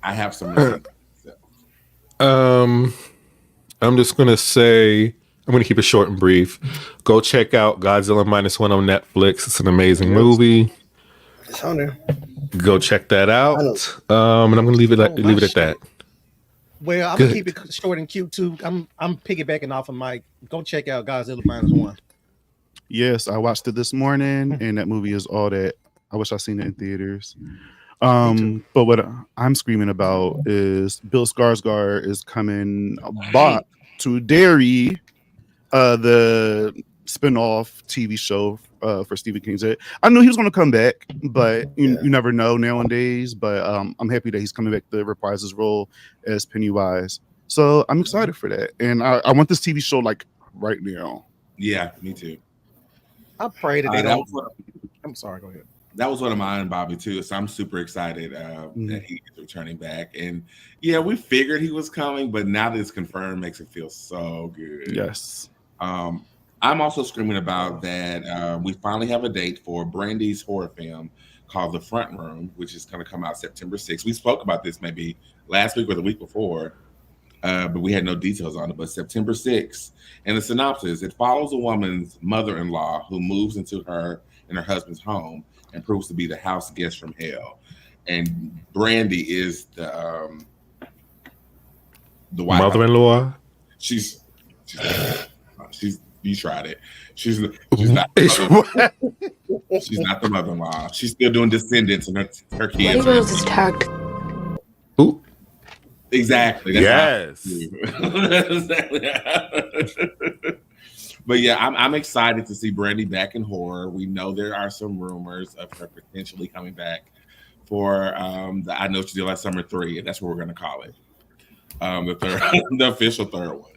I have some receipts. So. Um, I'm just gonna say I'm gonna keep it short and brief. Go check out Godzilla Minus One on Netflix. It's an amazing Yes. movie. It's on there. Go check that Finally. out. And I'm gonna Oh my leave it at shit. that. Well, I'm gonna keep Good. it short and cute too. I'm piggybacking off of Mike. Go check out Godzilla Minus One. Yes, I watched it this morning, and that movie is all that. I wish I seen it in theaters. Me too. But what I'm screaming about is Bill Skarsgård is coming back to Derry, the spin-off TV show for Stephen King's It. I knew he was going to come back, but you never know nowadays. But I'm happy that he's coming back to reprise his role as Pennywise. So I'm excited for that, and I want this TV show like right now. Yeah, me too. I pray that they That don't. was what, I'm sorry. Go ahead. that was one of mine, Bobby, too. So I'm super excited that he is returning back. And yeah, we figured he was coming, but now that it's confirmed, makes it feel so good. Yes. I'm also screaming about that we finally have a date for Brandy's horror film called The Front Room, which is going to come out September 6th. We spoke about this maybe last week or the week before, but we had no details on it. But September 6th, and the synopsis, it follows a woman's mother-in-law who moves into her and her husband's home and proves to be the house guest from hell. And Brandy is the wife. Mother-in-law. She's you tried it. She's not she's not the mother-in-law. She's still doing Descendants and her kids. Rose is tagged. Ooh. Exactly. Yes. But yeah, I'm excited to see Brandy back in horror. We know there are some rumors of her potentially coming back for the I Know What You Did Last Summer 3, and that's what we're gonna call it. The third, the official third one.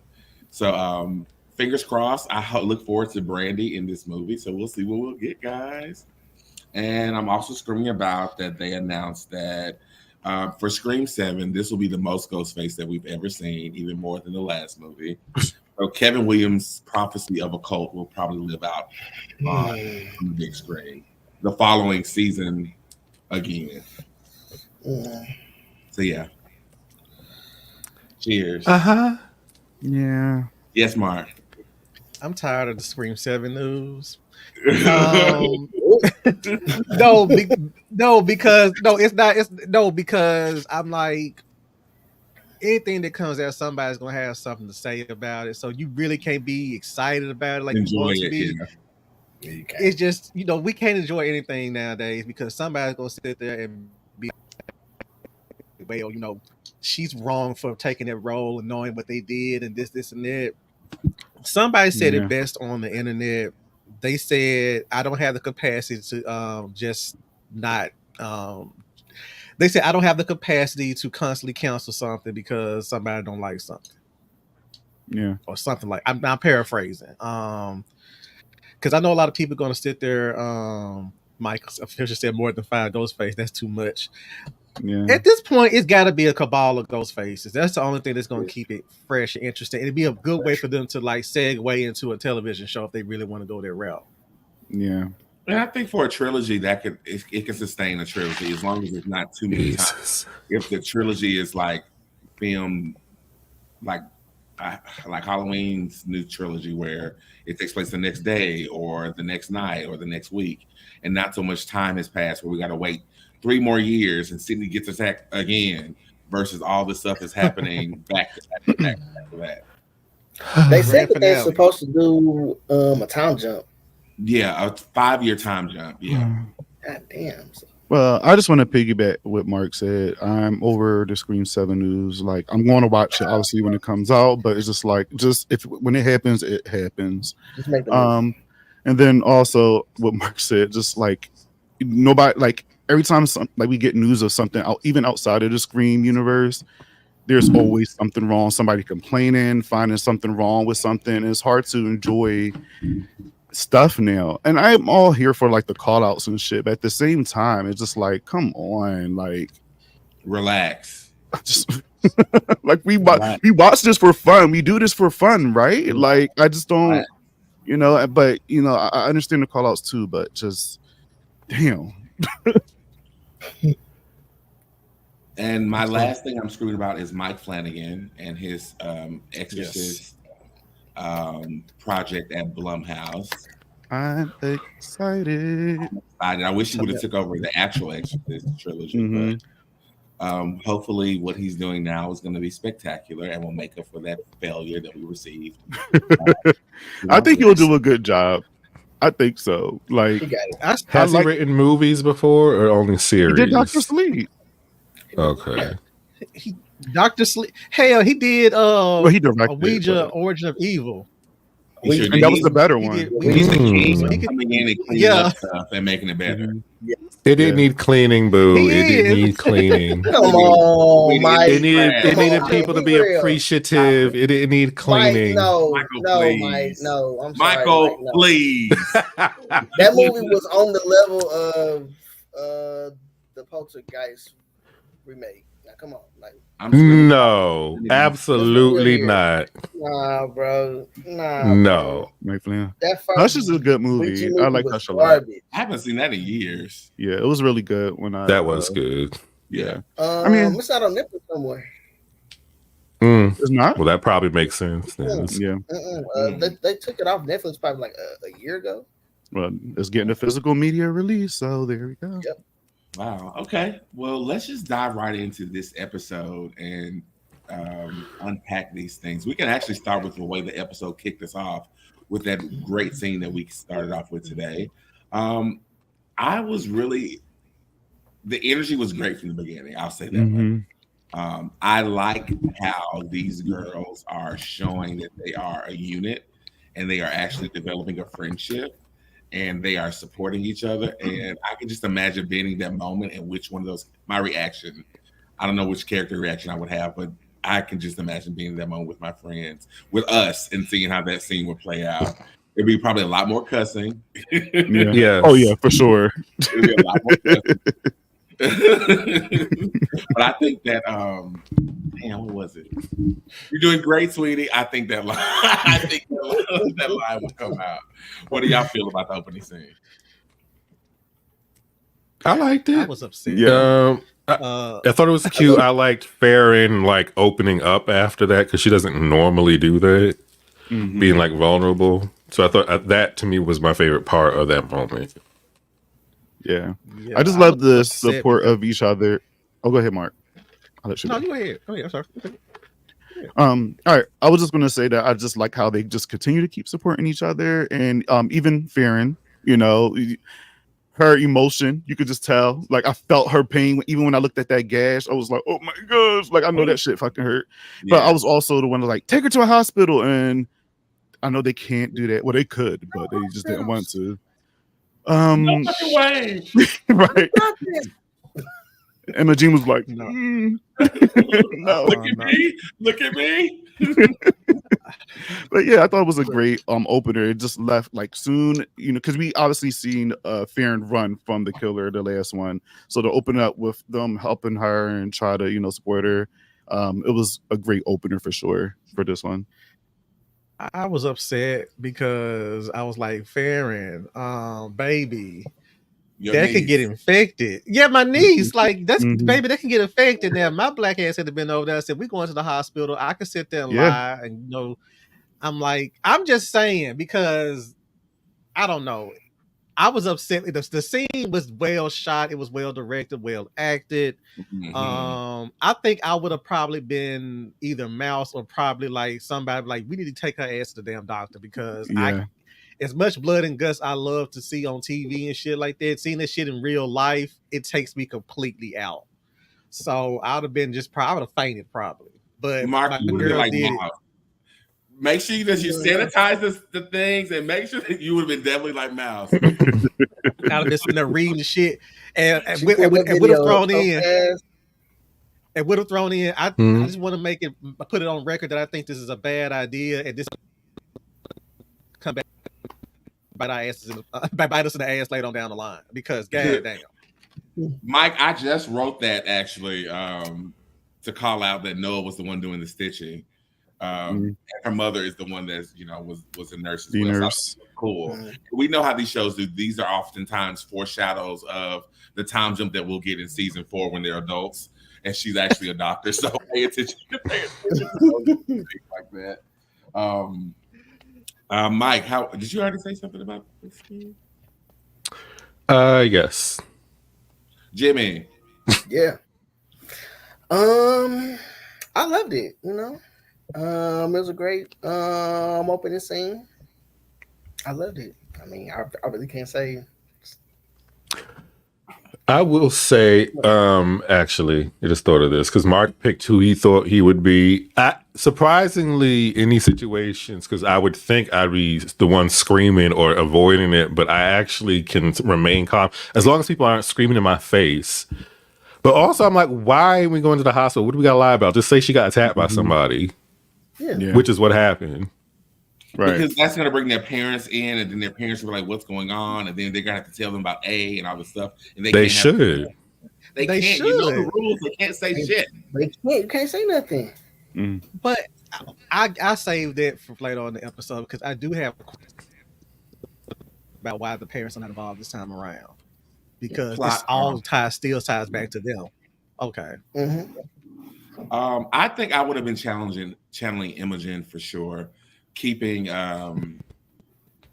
So fingers crossed. I look forward to Brandy in this movie. So we'll see what we'll get, guys. And I'm also screaming about that they announced that for Scream 7, this will be the most Ghostface that we've ever seen, even more than the last movie. So Kevin Williams' prophecy of a cult will probably live out on the big screen the following season again. So yeah. Cheers. Yeah. Yes, Mark. I'm tired of the Scream 7 news. No, because it's not. It's no, because I'm like, anything that comes out, somebody's gonna have something to say about it. So you really can't be excited about it like you want to be. Yeah, It's just we can't enjoy anything nowadays because somebody's gonna sit there and be, well, she's wrong for taking that role and knowing what they did and this and that. Somebody said it best on the internet. They said, I don't have the capacity to just not. They said I don't have the capacity to constantly cancel something because somebody don't like something. Yeah. Or something like. I'm paraphrasing. Because I know a lot of people are going to sit there. Mike officially said more than 5 Ghostface. That's too much. Yeah. At this point, it's got to be a cabal of ghost faces. That's the only thing that's going to keep it fresh and interesting. It'd be a good way for them to like segue into a television show if they really want to go that route. Yeah. And I think for a trilogy, that it can sustain a trilogy as long as it's not too many times. If the trilogy is like filmed like Halloween's new trilogy, where it takes place the next day or the next night or the next week, and not so much time has passed where we got to wait 3 more years and Sydney gets attacked again versus all this stuff is happening back to back to back. They said that they're supposed to do a time jump. Yeah, a 5-year time jump. Yeah. God damn. Well, I just want to piggyback what Mark said. I'm over the Scream 7 news. Like, I'm going to watch it obviously when it comes out, but it's just like, when it happens, it happens. And then also what Mark said, just like nobody, like every time we get news of something out, even outside of the Scream universe, there's always something wrong. Somebody complaining, finding something wrong with something. It's hard to enjoy stuff now, and I'm all here for like the call outs and shit, but at the same time it's just like, come on, like relax. Just like we watch this for fun, we do this for fun, right? Like I just don't but I understand the call outs too, but just damn. And my last thing I'm screwed about is Mike Flanagan and his Exorcist project at Blumhouse. I'm excited. I wish he would have took over the actual Exorcist trilogy, but hopefully what he's doing now is going to be spectacular and will make up for that failure that we received. I think he'll do a good job. I think so. Like, has he written movies before or only series? He did Dr. Sleep. Okay. Dr. Sleep. Hell, he did he directed Ouija, Origin of Evil. And that was the better one. He's the king coming in and cleaning up stuff and making it better. It didn't need cleaning, boo. It didn't need cleaning. Come on, Mike. It needed people to be appreciative. It didn't need cleaning. Mike, Mike, no. I'm sorry, Michael, Mike, no. please. That movie was on the level of the Poltergeist remake. Now, come on, like. No, absolutely not. Nah, bro. No. That Hush is a good movie. I like Hush a lot. I haven't seen that in years. Yeah, it was really good that was good. Yeah. I mean, it's not on Netflix somewhere. It's not. Well, that probably makes sense. Yeah. They took it off Netflix probably like a year ago. Well, it's getting a physical media release, so there we go. Yep. Wow. Okay. Well, let's just dive right into this episode and unpack these things. We can actually start with the way the episode kicked us off with that great scene that we started off with today. I was really, the energy was great from the beginning. I'll say that way. I like how these girls are showing that they are a unit and they are actually developing a friendship. And they are supporting each other. And I can just imagine being in that moment and which one of those, my reaction, I don't know which character reaction I would have, but I can just imagine being in that moment with my friends, with us, and seeing how that scene would play out. It'd be probably a lot more cussing. Yeah. Oh, yeah, for sure. It'd be a lot more cussing. But I think that, damn, what was it? You're doing great, sweetie. I think that line, that line would come out. What do y'all feel about the opening scene? I liked it. I was upset. Yeah. I thought it was cute. I liked Farron like opening up after that because she doesn't normally do that, being like vulnerable. So I thought that to me was my favorite part of that moment. Yeah. I just love the support of each other. Oh, go ahead, Mark. I'll let you go ahead. I'm sorry. All right. I was just gonna say that I just like how they just continue to keep supporting each other, and even Farron, her emotion, you could just tell. Like I felt her pain even when I looked at that gash. I was like, oh my gosh, like I know that shit fucking hurt. Yeah. But I was also the one to like take her to a hospital, and I know they can't do that. Well, they could, but they just didn't want to. No fucking way. Right. Emma Jean was like, no. No. Look at me. But yeah, I thought it was a great opener. It just left like soon, because we obviously seen Farron run from the killer, the last one. So to open up with them helping her and try to, support her, it was a great opener for sure for this one. I was upset because I was like, Farron, baby, that could get infected. Yeah, my niece, like that's baby, that can get infected. Now my black ass had been over there. I said, we're going to the hospital. I could sit there and lie, and I'm like, I'm just saying because I don't know. I was upset. The scene was well shot. It was well directed, well acted. I think I would have probably been either Mouse or probably like somebody like, we need to take her ass to the damn doctor because as much blood and guts I love to see on TV and shit like that, seeing this shit in real life, it takes me completely out. So I would have been I would have fainted probably. But Mark, my girl like did Mouse. Make sure that you sanitize the things and make sure that you would have been definitely like Mouse. I'd have been sitting there reading the shit and would have thrown in. And would have thrown in. I just want to put it on record that I think this is a bad idea, and this come back bite us in the ass later on down the line because god damn. Mike, I just wrote that actually to call out that Noah was the one doing the stitching. And her mother is the one that's was a nurse as well. Nurse. So cool. We know how these shows do. These are oftentimes foreshadows of the time jump that we'll get in season 4 when they're adults. and she's actually a doctor. So pay attention to things like that. Mike, how did you already say something about this? Yes. Jimmy. Yeah. I loved it. It was a great opening scene. I loved it. I mean, I really can't say. I will say, actually, I just thought of this because Mark picked who he thought he would be. Surprisingly, in these situations, because I would think I'd be the one screaming or avoiding it, but I actually can remain calm as long as people aren't screaming in my face. But also, I'm like, why are we going to the hospital? What do we got to lie about? Just say she got attacked by somebody, which is what happened. Right. Because that's going to bring their parents in, and then their parents will be like, what's going on? And then they're going to have to tell them about A and all this stuff. And they should. They can't. Should. You know the rules. They can't say shit. You can't say nothing. But I saved it for later on in the episode because I do have a question about why the parents are not involved this time around. Because this all still ties back to them. Okay. I think I would have been channeling Imogen for sure. Keeping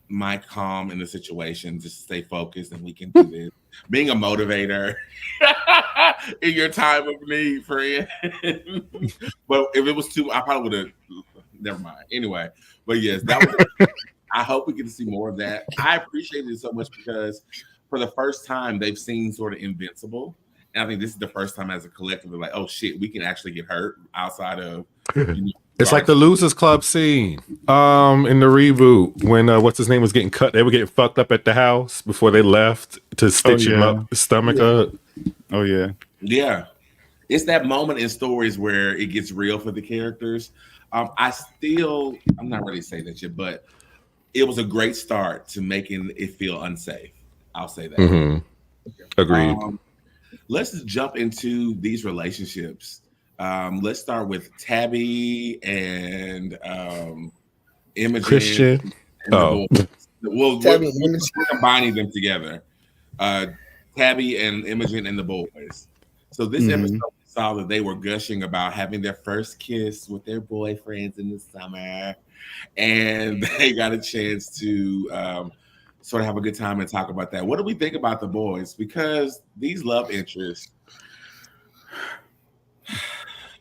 Mike calm in the situation, just stay focused, and we can do this. Being a motivator in your time of need, friend. But if it was too, I probably would have. Never mind. Anyway, but yes, that was. I hope we get to see more of that. I appreciate it so much because for the first time they've seen sort of Invincible, and I think this is the first time as a collective they're like, oh shit, we can actually get hurt outside of. It's like the Losers Club scene in the reboot when what's his name was getting cut. They were getting fucked up at the house before they left to stitch him up, his stomach up. Oh yeah. Yeah. It's that moment in stories where it gets real for the characters. I'm not ready to say that yet, but it was a great start to making it feel unsafe. I'll say that. Agreed. Let's just jump into these relationships. Let's start with Tabby and Imogen. Christian. Well, we're combining them together. Tabby and Imogen and the boys. So this episode we saw that they were gushing about having their first kiss with their boyfriends in the summer, and they got a chance to sort of have a good time and talk about that. What do we think about the boys? Because these love interests.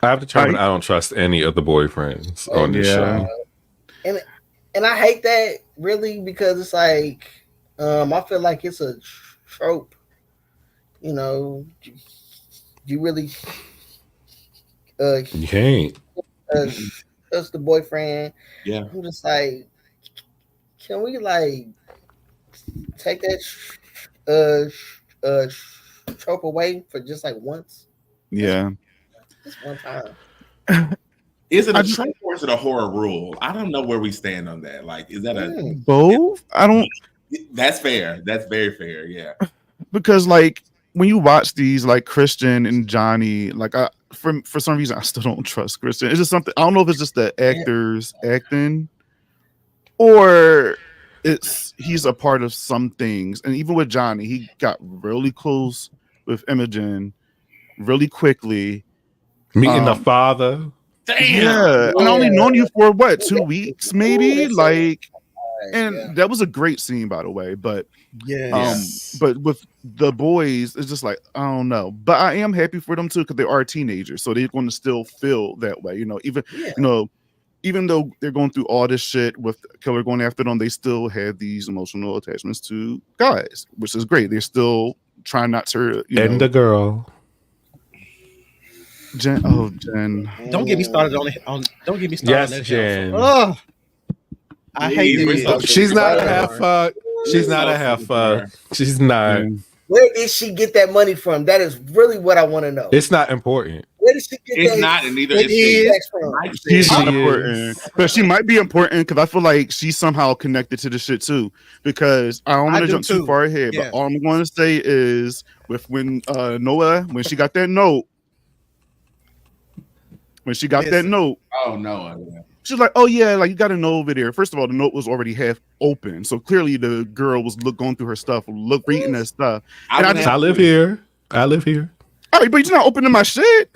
I have determined I don't trust any of the boyfriends on this show. And I hate that really because it's like I feel like it's a trope. You really you can't trust the boyfriend. Yeah. I'm just like, can we like take that trope away for just like once? Yeah. Just one time. Is it a trope or is it a horror rule? I don't know where we stand on that. Like, is that a both? I don't. That's fair. That's very fair. Yeah. Because like when you watch these, like Christian and Johnny, like for some reason I still don't trust Christian. It's just something. I don't know if it's just the actors acting, or he's a part of some things. And even with Johnny, he got really close with Imogen really quickly. Meeting the father. Damn. Yeah. And I only known you for what, 2 weeks, maybe? Like, and that was a great scene, by the way. But but with the boys, it's just like, I don't know. But I am happy for them too, because they are teenagers. So they're going to still feel that way. Even though they're going through all this shit with Killer going after them, they still have these emotional attachments to guys, which is great. They're still trying not to the girl. Jen. Don't get me started on don't get me started yes, on that Jen. Oh, I hate it. She's not a half fuck. She's not a half fuck. She's not. Where did she get that money from? That is really what I want to know. It's not important. Where did she get it's not, and neither is she. She's not important. But she might be important because I feel like she's somehow connected to the shit too. Because I don't want to jump too far ahead, but all I'm going to say is when Noah, when she got that note, oh no, she's like, oh yeah, like you got a note over there. First of all, the note was already half open, so clearly the girl was going through her stuff, reading that stuff. I live here. All right, but you're not opening my shit.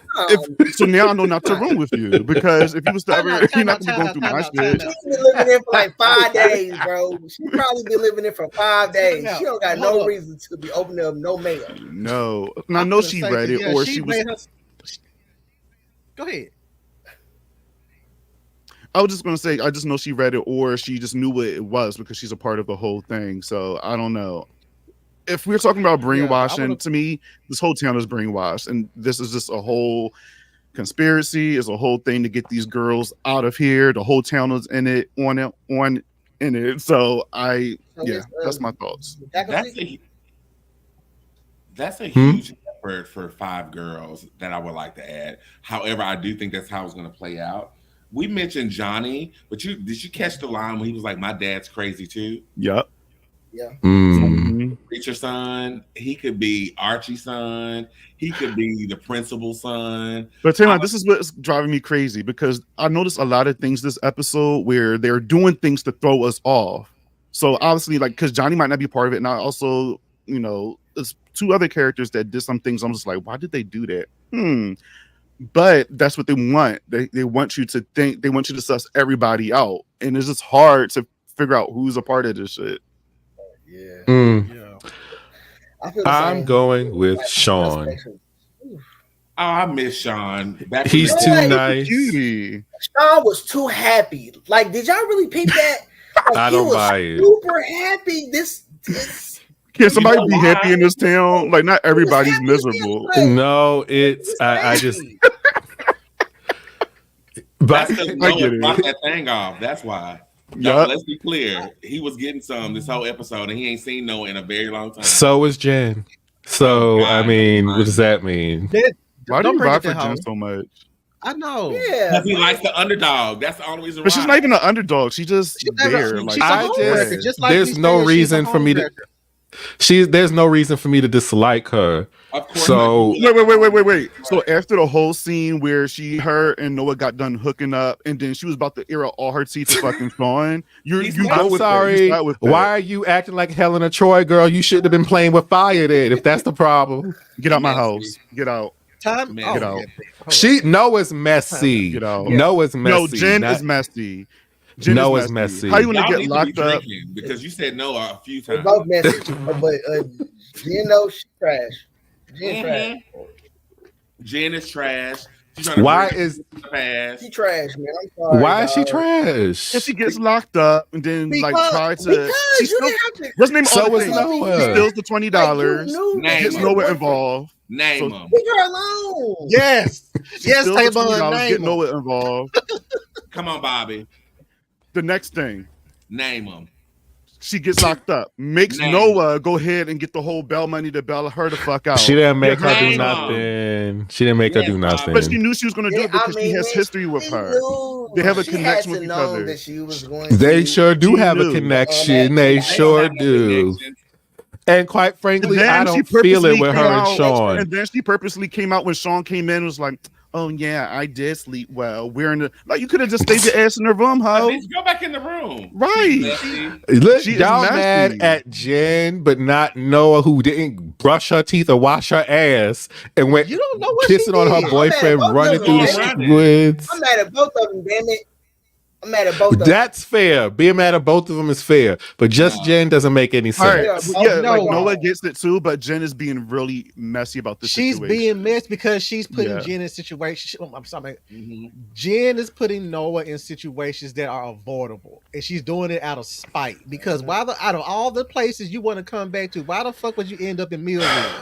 So now I know not to room with you, because if you was to ever, you're not gonna be going through my shit. She's been living there for like 5 days, bro. She probably been living there for 5 days. She don't got no reason to be opening up no mail. No, and I know she read it, or she was. Go ahead. I was just gonna say, I just know she read it, or she just knew what it was because she's a part of the whole thing. So I don't know. If we're talking about brainwashing, to me, this whole town is brainwashed, and this is just a whole conspiracy. It's a whole thing to get these girls out of here. The whole town is in it, in it. So that's my thoughts. That's a huge effort for 5 girls that I would like to add. However, I do think that's how it's going to play out. We mentioned Johnny, but did you catch the line when he was like, "My dad's crazy too"? Yep. Yeah. Preacher's son. He could be Archie's son. He could be the principal's son. But tell me, this is what's driving me crazy, because I noticed a lot of things this episode where they're doing things to throw us off. So obviously, like, because Johnny might not be part of it, and I also, there's 2 other characters that did some things. I'm just like, why did they do that? But that's what they want. They want you to think. They want you to suss everybody out, and it's just hard to figure out who's a part of this shit. Yeah. I'm going with Sean. Oh, I miss Sean. He's too nice. Sean was too happy. Like, did y'all really peep that? Like, I don't buy it. Super happy. This. Can somebody be happy in this town? Like, not everybody's miserable. No, it's I just. But I get it. Brought that thing off. That's why. No, let's be clear. He was getting some this whole episode, and he ain't seen Noah in a very long time. So is Jen. So I mean, what does that mean? Why do you rock for Jen so much? I know. Yeah, because he likes the underdog. That's the only reason. But she's not even an underdog. She's just there. Like, just like there's no reason for me to. There's no reason for me to dislike her. Of course. So wait. So after the whole scene where her and Noah got done hooking up, and then she was about to air out all her teeth to fucking Sean, I'm sorry. Why are you acting like Helena Troy, girl? You shouldn't have been playing with fire then. If that's the problem, get out my house. Get out. Get out. Noah's messy. Get out. Noah's messy. No, Jen is messy. Noah's messy. How you want to get locked up? Because you said no a few times. Both messy, but Jen knows she's trash. Jen trash. Jen is trash. Why is she trash, man? I'm sorry. Why is she trash? If she gets locked up and then try to. What's the name? So was Noah. She steals the $20. Gets Noah involved. Name him. Leave her alone. Yes, Tavon. Get Noah involved. Come on, Bobby. The next thing. Name him. She gets locked up. Makes Noah go ahead and get the whole bail money to bail her the fuck out. She didn't make her do nothing. She didn't make her do nothing. But she knew she was going to do it because she has history with her. They have a connection with each other. They sure do have a connection. They sure do. And quite frankly, I don't feel it with her and Sean. And then she purposely came out when Sean came in and was like, oh yeah, I did sleep well. We're in the you could have just stayed your ass in the room, ho. Go back in the room. Right. Look, y'all mad at Jen, but not Noah, who didn't brush her teeth or wash her ass and went kissing on her boyfriend, running through the woods. I'm mad at both of them, damn it. I'm mad at both of them. That's fair. Being mad at both of them is fair, but just Jen doesn't make any sense. Noah gets it too, but Jen is being really messy about this situation. She's being messy because she's putting Jen in situations. I'm sorry. Jen is putting Noah in situations that are avoidable, and she's doing it out of spite. Because out of all the places you want to come back to, why the fuck would you end up in Millville?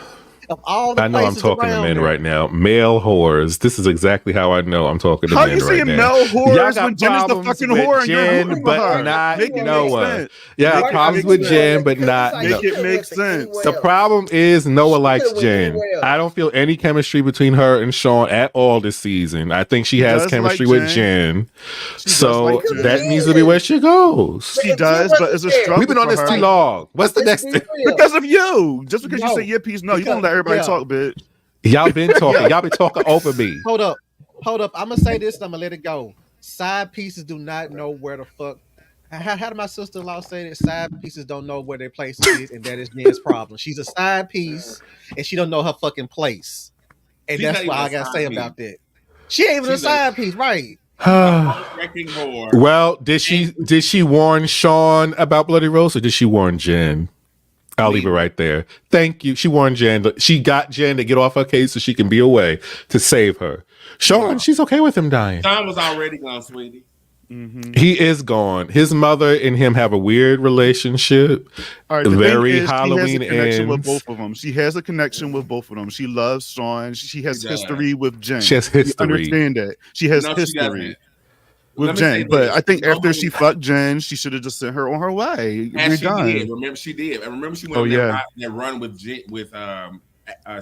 Of all the I know I'm talking to men right now. Male whores. This is exactly how I know I'm talking to men right now. How you saying male whores when Jen is the fucking whore and Jen, you're but not Noah? Yeah, problems with Jen, but not Make it make sense. The problem is Noah likes Jen. I don't feel any chemistry between her and Sean at all this season. I think she has chemistry with Jen. So that needs to be where she goes. She does, but it's a struggle. We've been on this too long. What's the next thing? Because of you. Just because you say your piece, no, you don't let everybody talk, bitch. Y'all been talking. Y'all been talking over me. Hold up. I'm gonna say this. I'm gonna let it go. Side pieces do not know where the fuck. How did my sister-in-law say that? Side pieces don't know where their place is, and that is Jen's problem. She's a side piece, and she don't know her fucking place. And She's that's not what even I a gotta say side about piece. that. She ain't even a She's a- side piece, right? Wrecking whore. Well, did she warn Sean about Bloody Rose, or did she warn Jen? I'll leave it right there. Thank you. She warned Jen. She got Jen to get off her case so she can be away to save her. Sean, she's okay with him dying. Sean was already gone, sweetie. Mm-hmm. He is gone. His mother and him have a weird relationship. All right, the Very thing is, Halloween she has a connection with ends. both of them. She has a connection with both of them. She loves Sean. She has She does. history with Jen. She has history. You understand that. She has No, she history doesn't. with Let me say Jen. But this. I think after Nobody- she fucked Jen, she should have just sent her on her way. And We're she done. did. Remember, she did. And remember, she went on that run with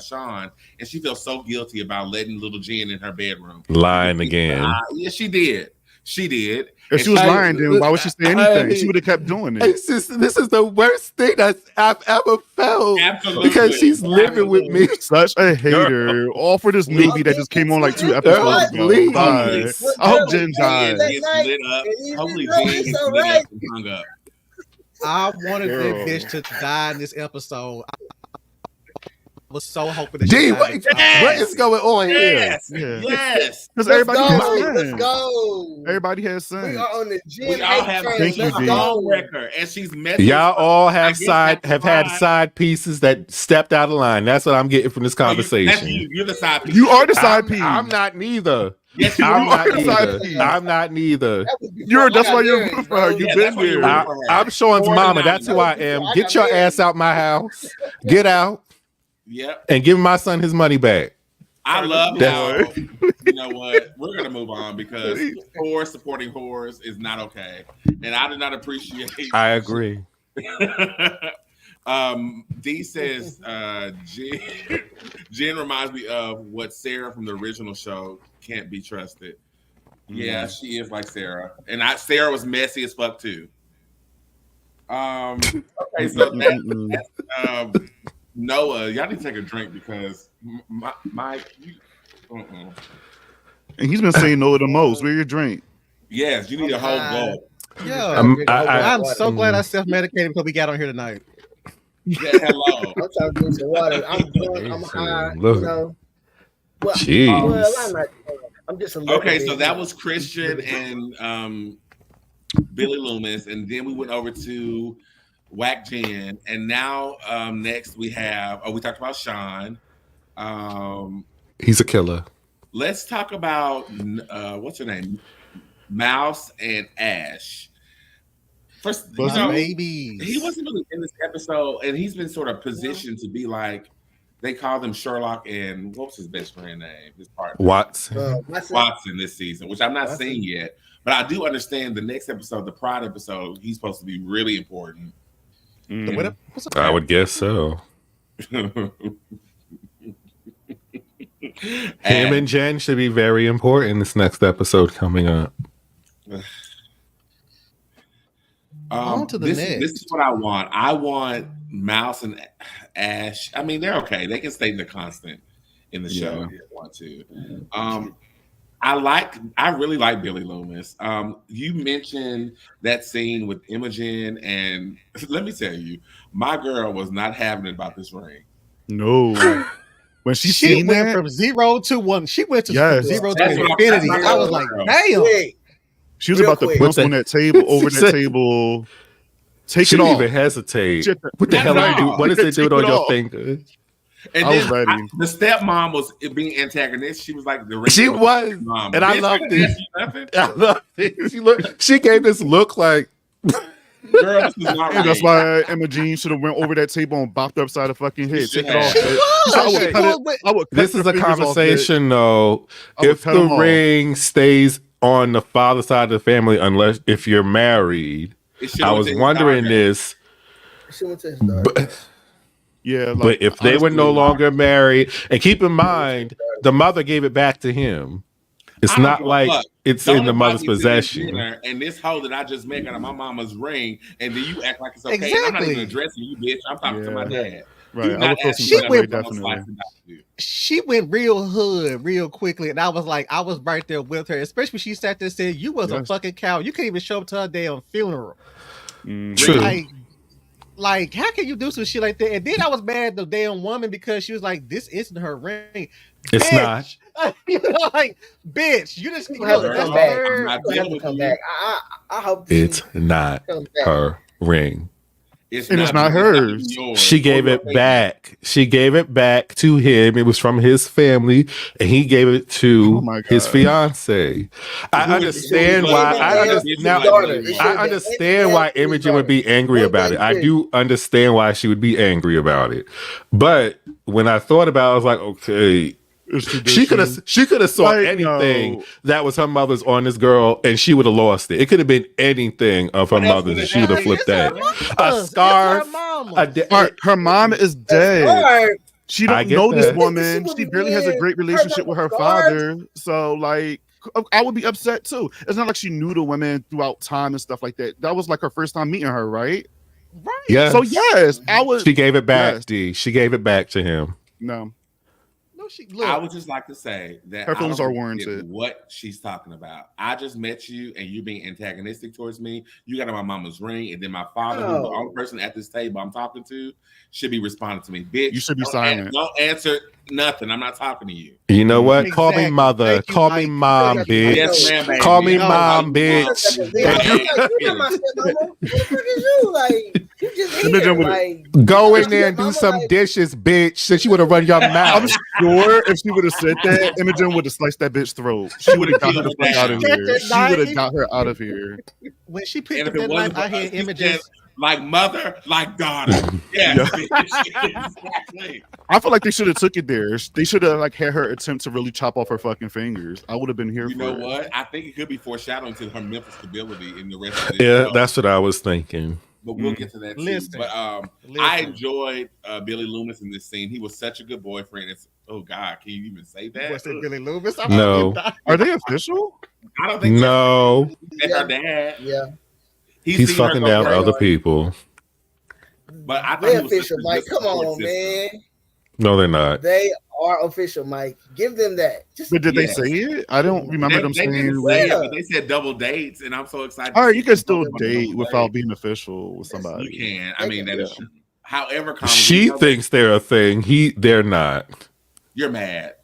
Sean, and she felt so guilty about letting little Jen in her bedroom. Lying again. Yeah, she did. She did. If she was lying, then why would she say anything? She would have kept doing it. This is the worst thing I've ever felt. Absolutely. Because she's living with me. Such a hater. All for this movie that just came on like 2 episodes ago. Please. Bye. I hope Jen dies. Gets lit up. Hopefully, Jen gets lit up and hung up. I wanted that bitch to die in this episode. I was so hoping that D, she what is going on Yes. Yeah. Yes. Because everybody has Let's sense. go. Everybody has We sense. are on the Jen We all have train. Thank you, Let's V. go. record, and she's messing. Y'all all I have guess that's had fine. side pieces that stepped out of line. That's what I'm getting from this conversation. You're the side piece. You are the side piece. I'm not neither. Yes, you I'm are. not the side neither. piece. I'm not neither. That's why you're rooting for her. You've Yeah, been that's why you're there. rooting for her. I'm Sean's More mama. than That's who I am. I Get got your married. ass out my house. Get out Yep. and give my son his money back. I love That's- how, you know what, we're going to move on because whores supporting whores is not okay. And I do not appreciate I agree. D says, Jen reminds me of what Sarah from the original show Can't Be Trusted. Yeah, she is like Sarah. And Sarah was messy as fuck too. Okay, so that's Noah, y'all need to take a drink because Mike, And he's been saying no the most. Where your drink? yes, you need a whole gulp. Yeah, I'm so glad I self-medicated because we got on here tonight. Yeah, hello. I'm trying to drink some water. I'm drunk. I'm high. Look. You know. Well, Jeez. well, I'm not. I'm just a little Okay, bit, so that was Christian and Billy Loomis, and then we went over to Whack Jen, and now next we have. Oh, we talked about Sean. He's a killer. Let's talk about what's her name, Mouse and Ash. First, Baby, he wasn't really in this episode, and he's been sort of positioned to be like they call them Sherlock and what's his best friend name? His partner Watson. Watson this season, which I'm not seeing yet, but I do understand the next episode, the Pride episode, he's supposed to be really important. I would guess so. Him and Jen should be very important in this next episode coming up. On to the this next. is what I want. I want Mouse and Ash. I mean, they're okay. They can stay the constant in the show if they want to. I really like Billy Loomis. You mentioned that scene with Imogen, and let me tell you, my girl was not having it about this ring. No. When she went that, from 0 to 1. She went to Yes. 0 to That's what infinity. I'm I was like, about. damn. Quick. she was Real about to quick. bounce on that table, over that table, take She it didn't off. even hesitate. Shit. What the hell are you That's doing? What is it Take doing on it your off. finger? And I was then ready. the stepmom was being antagonistic. She was like the ring. She was, mom. and I Bitch, loved didn't it. ask you nothing. I love it. She gave this look like Girl, this is not And that's right. why Emma Jean should have went over that table and bopped her upside the fucking head. She Take it off. should bitch. was. I would She cut it. was with- I would cut this is your a fingers off, conversation though. I would If cut the 'em off. ring stays on the father side of the family, unless if you're married, It should've I went was to his wondering daughter. this. She went to his daughter. But, Yeah, like, but if they were no honestly, longer married, and keep in mind, the mother gave it back to him. It's I don't not give a like fuck. it's Don't in the invite mother's me to this possession. dinner And this hoe that I just met out of my mama's ring, and then you act like it's okay. And I'm not Exactly. even addressing you, bitch. I'm talking to my dad. right? Do I not would feel ask some me type of went way, nothing I'm definitely. slicing out you. She went real hood real quickly, and I was like, I was right there with her, especially when she sat there and said, "You was a Yes. fucking cow. You can't even show up to her damn funeral." Mm. True. Like, Like, how can you do some shit like that? And then I was mad at the damn woman because she was like, "This isn't her ring." It's Bitch. not. You know, like, bitch, you just You have to that's come the back. third. You have to come back. I hope to It's see not comes back. her ring. It's not hers. She gave it back. She gave it back to him. It was from his family, and he gave it to his fiance. I understand why. I understand why Imogen would be angry about it. I do understand why she would be angry about it. But when I thought about it, I was like, okay. She could have saw anything that was her mother's on this girl, and she would have lost it. It could have been anything of her mother's, and she would have flipped that. A scarf. Her mom is dead. She don't know this woman. She barely has a great relationship with her father. So, like, I would be upset too. It's not like she knew the women throughout time and stuff like that. That was like her first time meeting her, right? Right. Yeah. So yes, I was. She gave it back. D. She gave it back to him. No. I would just like to say that her feelings are warranted. What she's talking about. I just met you and you being antagonistic towards me. You got on my mama's ring, and then my father, who's the only person at this table I'm talking to, should be responding to me. Bitch, you should be silent. Don't answer nothing. I'm not talking to you. You know what? Exactly. Call me mother. Call me mom, bitch. Yes, ma'am, call me mom, bitch. Go in there and do some dishes, bitch. Since you would have run your mouth. I'm sure if she would have said that, Imogen would have sliced that bitch throat. She would have got her the fuck out of here. She would have got her out of here. When she picked up that knife, I had Imogen. Like mother, like daughter. Yeah. Exactly. I feel like they should have took it there. They should have like had her attempt to really chop off her fucking fingers. I would have been here. You for know it. What? I think it could be foreshadowing to her mental stability in the rest of the show. That's what I was thinking. But we'll get to that too. But I enjoyed Billy Loomis in this scene. He was such a good boyfriend. It's God, can you even say that? Was it Billy Loomis? No. Are they official? I don't think no. Her dad. Yeah. He's fucking down other people. But I thought they're official, Mike. Come on, man. No, they're not. They are official, Mike. Give them that. But did they say it? I don't remember them saying it. They said double dates, and I'm so excited. All right, you can still date without being official with somebody. You can. I mean, that is true. However, she thinks they're a thing. They're not. You're mad.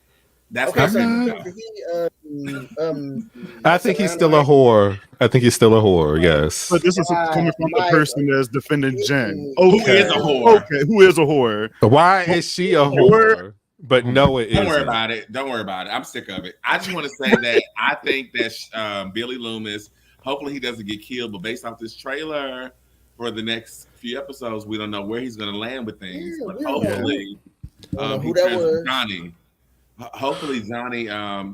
That's okay. I think he's still a whore. I think he's still a whore. Yes. But this is coming from the person that's defending Jen. Okay. Who is a whore? Okay. Who is a whore? Why is she a whore? But no, it isn't. Don't worry about it. Don't worry about it. I'm sick of it. I just want to say that I think that Billy Loomis. Hopefully, he doesn't get killed. But based off this trailer for the next few episodes, we don't know where he's going to land with things. But hopefully, he turns Johnny. Hopefully Johnny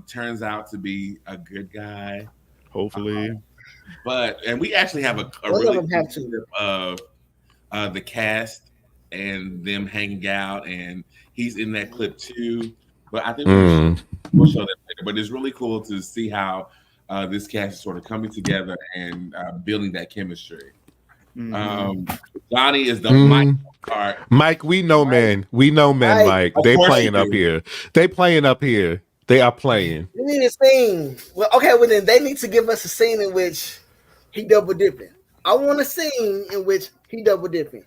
turns out to be a good guy. Hopefully. And we actually have a really good clip of the cast and them hanging out, and he's in that clip too. But I think we'll show that later. But it's really cool to see how this cast is sort of coming together and building that chemistry. Johnny is the Mike part. Mike, we know men. We know men, Mike. They playing up here. They playing up here. They are playing. We need a scene. Well, then they need to give us a scene in which he double dipping. I want a scene in which he double dipping.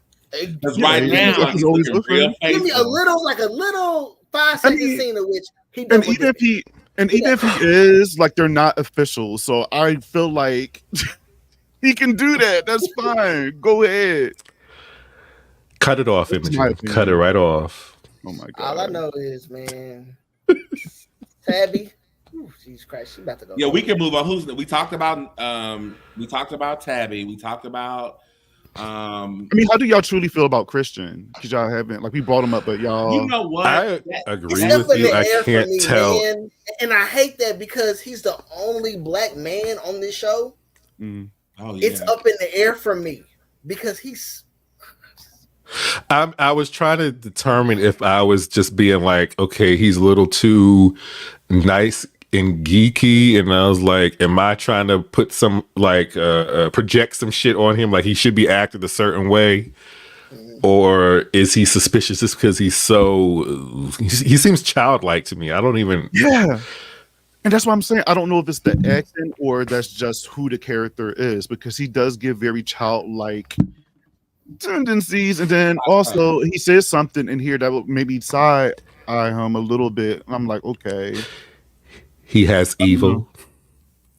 Right now, he's looking real give me a little 5-second scene in which he double dipping. Even if he is, like, they're not official. So I feel like he can do that. That's fine. Go ahead. Cut it off, Imogen. Cut it right off. Oh my god. All I know is, man, Tabby. Ooh, Jesus Christ, she about to go. Yeah, we can move on. We talked about Tabby. We talked about I mean, how do y'all truly feel about Christian? Because y'all haven't, like, we brought him up, but y'all. You know what? I agree with you. I can't tell. Man. And I hate that because he's the only black man on this show. Mm. Oh, yeah. It's up in the air for me because he's. I was trying to determine if I was just being like, okay, he's a little too nice and geeky, and I was like, am I trying to put some like project some shit on him, like he should be acted a certain way, or is he suspicious just because he seems childlike to me? I don't even. Yeah. And that's what I'm saying. I don't know if it's the acting or that's just who the character is, because he does give very childlike tendencies, and then also he says something in here that will maybe side eye him a little bit. I'm like, okay, he has evil.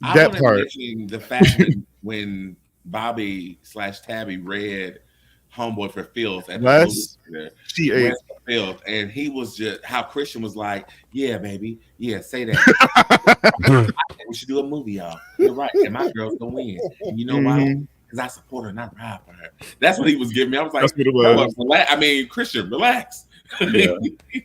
I want to mention the fact when Bobby/Tabby read Homeboy for Filth at the movie theater, she ate for Filth, and he was just how Christian was like, "Yeah, baby, yeah, say that." We should do a movie, y'all. You're right, and my girl's gonna win. And you know why? Because I support her, not ride for her. That's what he was giving me. I was like, that's what it was. Relax. I mean, Christian, relax. Yeah.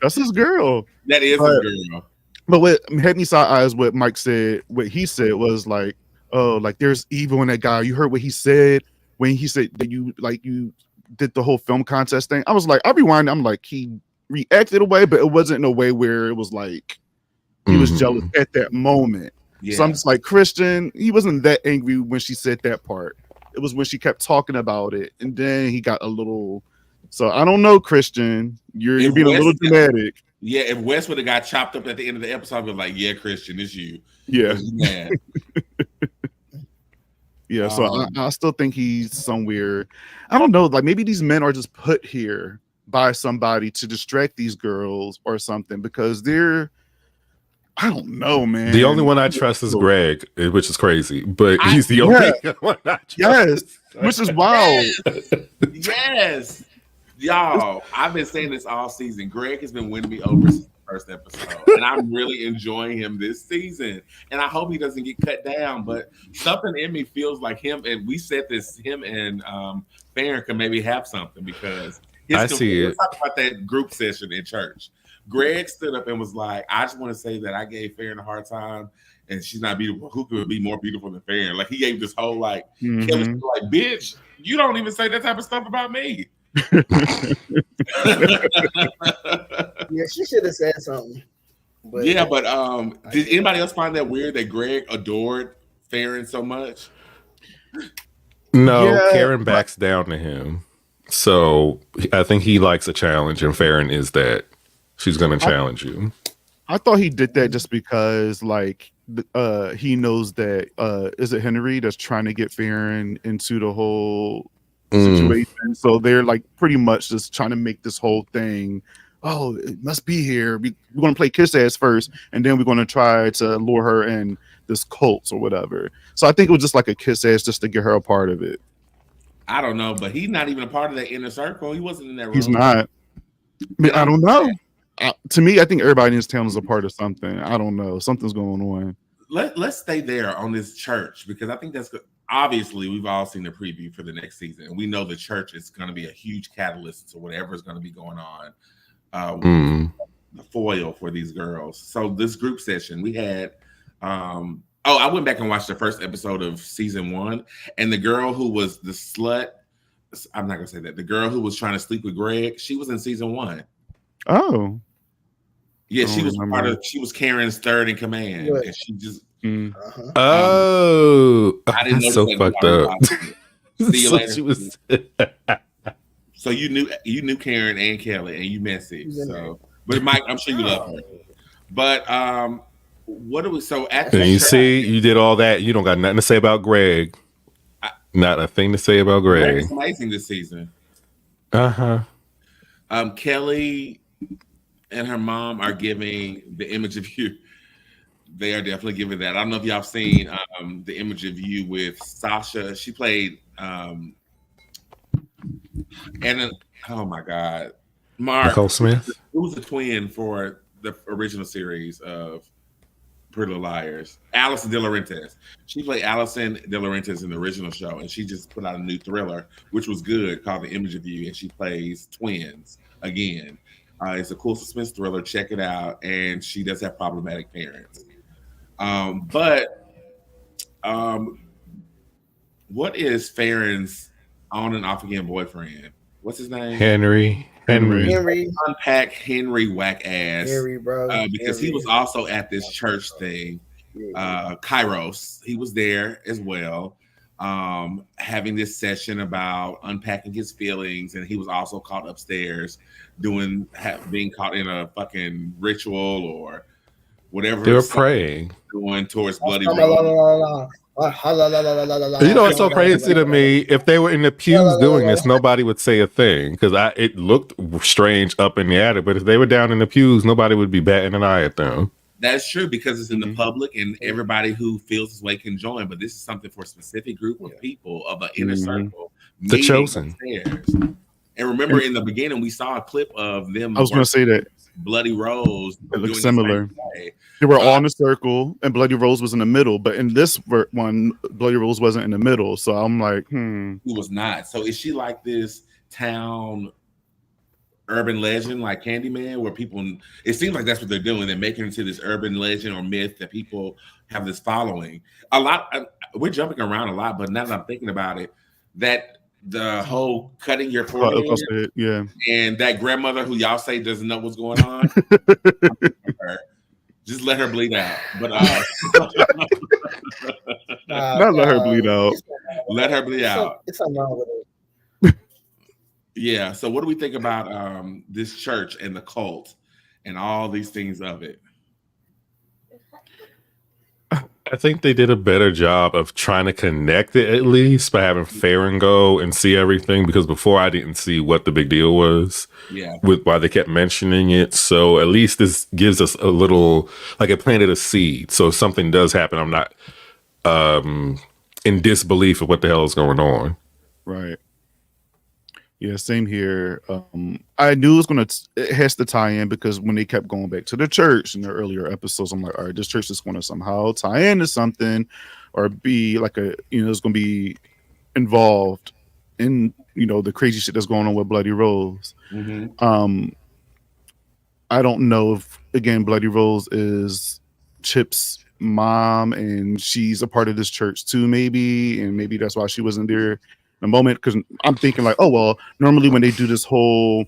That's his girl. That is his girl. But what had me side eyes, what Mike said, what he said was like, oh, like there's evil in that guy. You heard what he said when he said that you did the whole film contest thing. I was like, I rewind. I'm like, he reacted a way, but it wasn't in a way where it was like he was jealous at that moment. Yeah. So I'm just like, Christian, he wasn't that angry when she said that part. It was when she kept talking about it, and then he got a little. So I don't know, Christian. You're being a little dramatic. Yeah, if Wes would have got chopped up at the end of the episode, I'd be like, yeah, Christian, it's you. Yeah. Mad. Yeah, so I still think he's somewhere. I don't know, like maybe these men are just put here by somebody to distract these girls or something because they're, I don't know, man. The only one I trust is Greg, which is crazy, but he's the only one I trust. Yes, which is wild. Yes. Y'all, I've been saying this all season. Greg has been winning me over since the first episode, and I'm really enjoying him this season. And I hope he doesn't get cut down. But something in me feels like him, and we said this, him and Farron can maybe have something because I see it. Talk about that group session in church. Greg stood up and was like, "I just want to say that I gave Farron a hard time, and she's not beautiful. Who could be more beautiful than Farron?" Like he gave this whole like, "Bitch, you don't even say that type of stuff about me." Yeah, she should have said something. But did anybody else find that weird that Greg adored Farron so much? No, Karen backs down to him. So I think he likes a challenge, and Farron is that. She's going to challenge you. I thought he did that just because, like, he knows that is it Henry that's trying to get Farron into the whole situation. So they're like pretty much just trying to make this whole thing. Oh, it must be here. We're going to play kiss ass first, and then we're going to try to lure her in this cult or whatever. So I think it was just like a kiss ass just to get her a part of it. I don't know, but he's not even a part of that inner circle. He wasn't in that room. He's not. I don't know. To me, I think everybody in this town is a part of something. I don't know. Something's going on. Let's stay there on this church because I think that's good. Obviously, we've all seen the preview for the next season, and we know the church is going to be a huge catalyst to whatever is going to be going on. The foil for these girls. So this group session, we had. I went back and watched the first episode of season 1, and the girl who was the slut. I'm not going to say that. The girl who was trying to sleep with Greg, she was in season 1. Oh, yeah, she was part of. She was Karen's third in command, and she just. Oh, I didn't know so fucked up. See you later. She was... So you knew Karen and Kelly, and you messy. So, but Mike, I'm sure you love her. But what do we? So at and you see, you did all that. You don't got nothing to say about Greg. Not a thing to say about Greg. Greg's amazing this season. Kelly and her mom are giving the image of you. They are definitely giving that. I don't know if y'all have seen the image of you with Sasha. She played and oh my God, Nicole Smith. Who was the twin for the original series of Pretty Little Liars? Allison De Laurentiis. She played Allison De Laurentiis in the original show, and she just put out a new thriller, which was good, called The Image of You, and she plays twins again. It's a cool suspense thriller. Check it out. And she does have problematic parents. What is Farron's on and off again boyfriend? What's his name? Henry. Unpack Henry whack ass. Henry, bro. Because he was also at this church thing. Kairos. He was there as well. Having this session about unpacking his feelings, and he was also caught upstairs being caught in a fucking ritual or whatever. They were praying, going towards bloody. You know, it's so crazy to me. If they were in the pews doing this, nobody would say a thing because it looked strange up in the attic. But if they were down in the pews, nobody would be batting an eye at them. That's true because it's in the public and everybody who feels this way can join. But this is something for a specific group of people of an inner circle. The chosen. Upstairs. And remember, in the beginning, we saw a clip of them. I was going to say that Bloody Rose. It looks similar. They were all in a circle, and Bloody Rose was in the middle. But in this one, Bloody Rose wasn't in the middle. So I'm like, It was not. So is she like this town urban legend, like Candyman, where people? It seems like that's what they're doing. They're making it into this urban legend or myth that people have this following. A lot. We're jumping around a lot, but now that I'm thinking about it, that. The whole cutting your forehead, and that grandmother who y'all say doesn't know what's going on, just let her bleed out. But not let her bleed out. Let her bleed out. It's something wrong with it. Yeah. So, what do we think about this church and the cult and all these things of it? I think they did a better job of trying to connect it at least by having Farron go and see everything because before I didn't see what the big deal was. Yeah. With why they kept mentioning it. So at least this gives us a little, like it planted a seed. So if something does happen, I'm not in disbelief of what the hell is going on. Right. Yeah, same here. I knew it has to tie in because when they kept going back to the church in the earlier episodes, I'm like, all right, this church is going to somehow tie into something or be like it's going to be involved in, the crazy shit that's going on with Bloody Rose. Mm-hmm. I don't know if, again, Bloody Rose is Chip's mom and she's a part of this church too, maybe. And maybe that's why she wasn't there. A moment because I'm thinking like, oh well, normally when they do this whole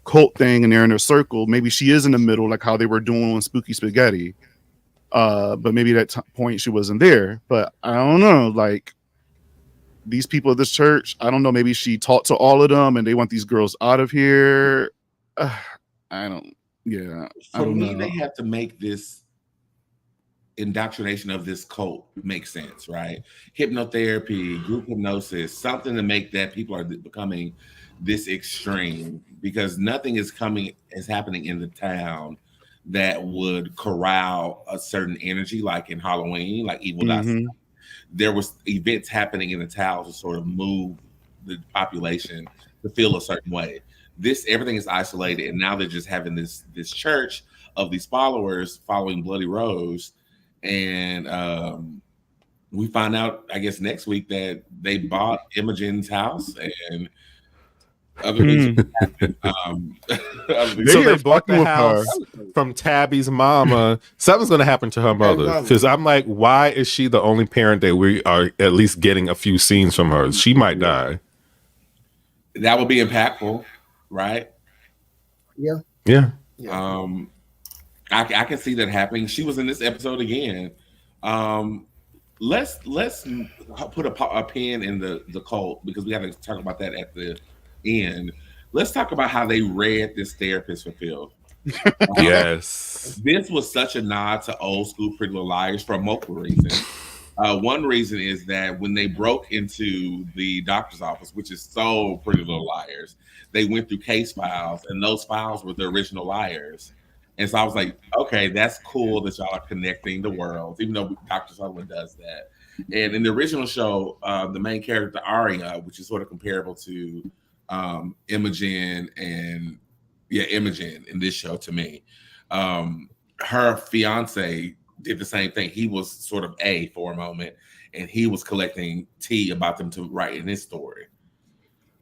cult thing and they're in a circle, maybe she is in the middle, like how they were doing on Spooky Spaghetti. But maybe that point she wasn't there. But I don't know, like these people at this church, I don't know. Maybe she talked to all of them and they want these girls out of here. I don't know. They have to make this indoctrination of this cult makes sense, right? Hypnotherapy, group hypnosis, something to make that people are becoming this extreme because nothing is happening in the town that would corral a certain energy, like in Halloween, like Evil Dust. There was events happening in the town to sort of move the population to feel a certain way. Everything is isolated, and now they're just having this church of these followers following Bloody Rose. And we find out, I guess, next week that they bought Imogen's house and other things happened. So they bought the house from Tabby's mama. Something's going to happen to her mother. Because I'm like, why is she the only parent that we are at least getting a few scenes from her? She might die. That would be impactful, right? Yeah. I can see that happening. She was in this episode again. Let's put a pin in the cult because we have to talk about that at the end. Let's talk about how they read this therapist for Phil. Yes. This was such a nod to old school Pretty Little Liars for multiple reasons. One reason is that when they broke into the doctor's office, which is so Pretty Little Liars, they went through case files and those files were the original liars. And so I was like, okay, that's cool that y'all are connecting the worlds, even though Dr. Sutherland does that. And in the original show, the main character, Aria, which is sort of comparable to Imogen in this show to me, her fiance did the same thing. He was sort of A for a moment, and he was collecting tea about them to write in his story,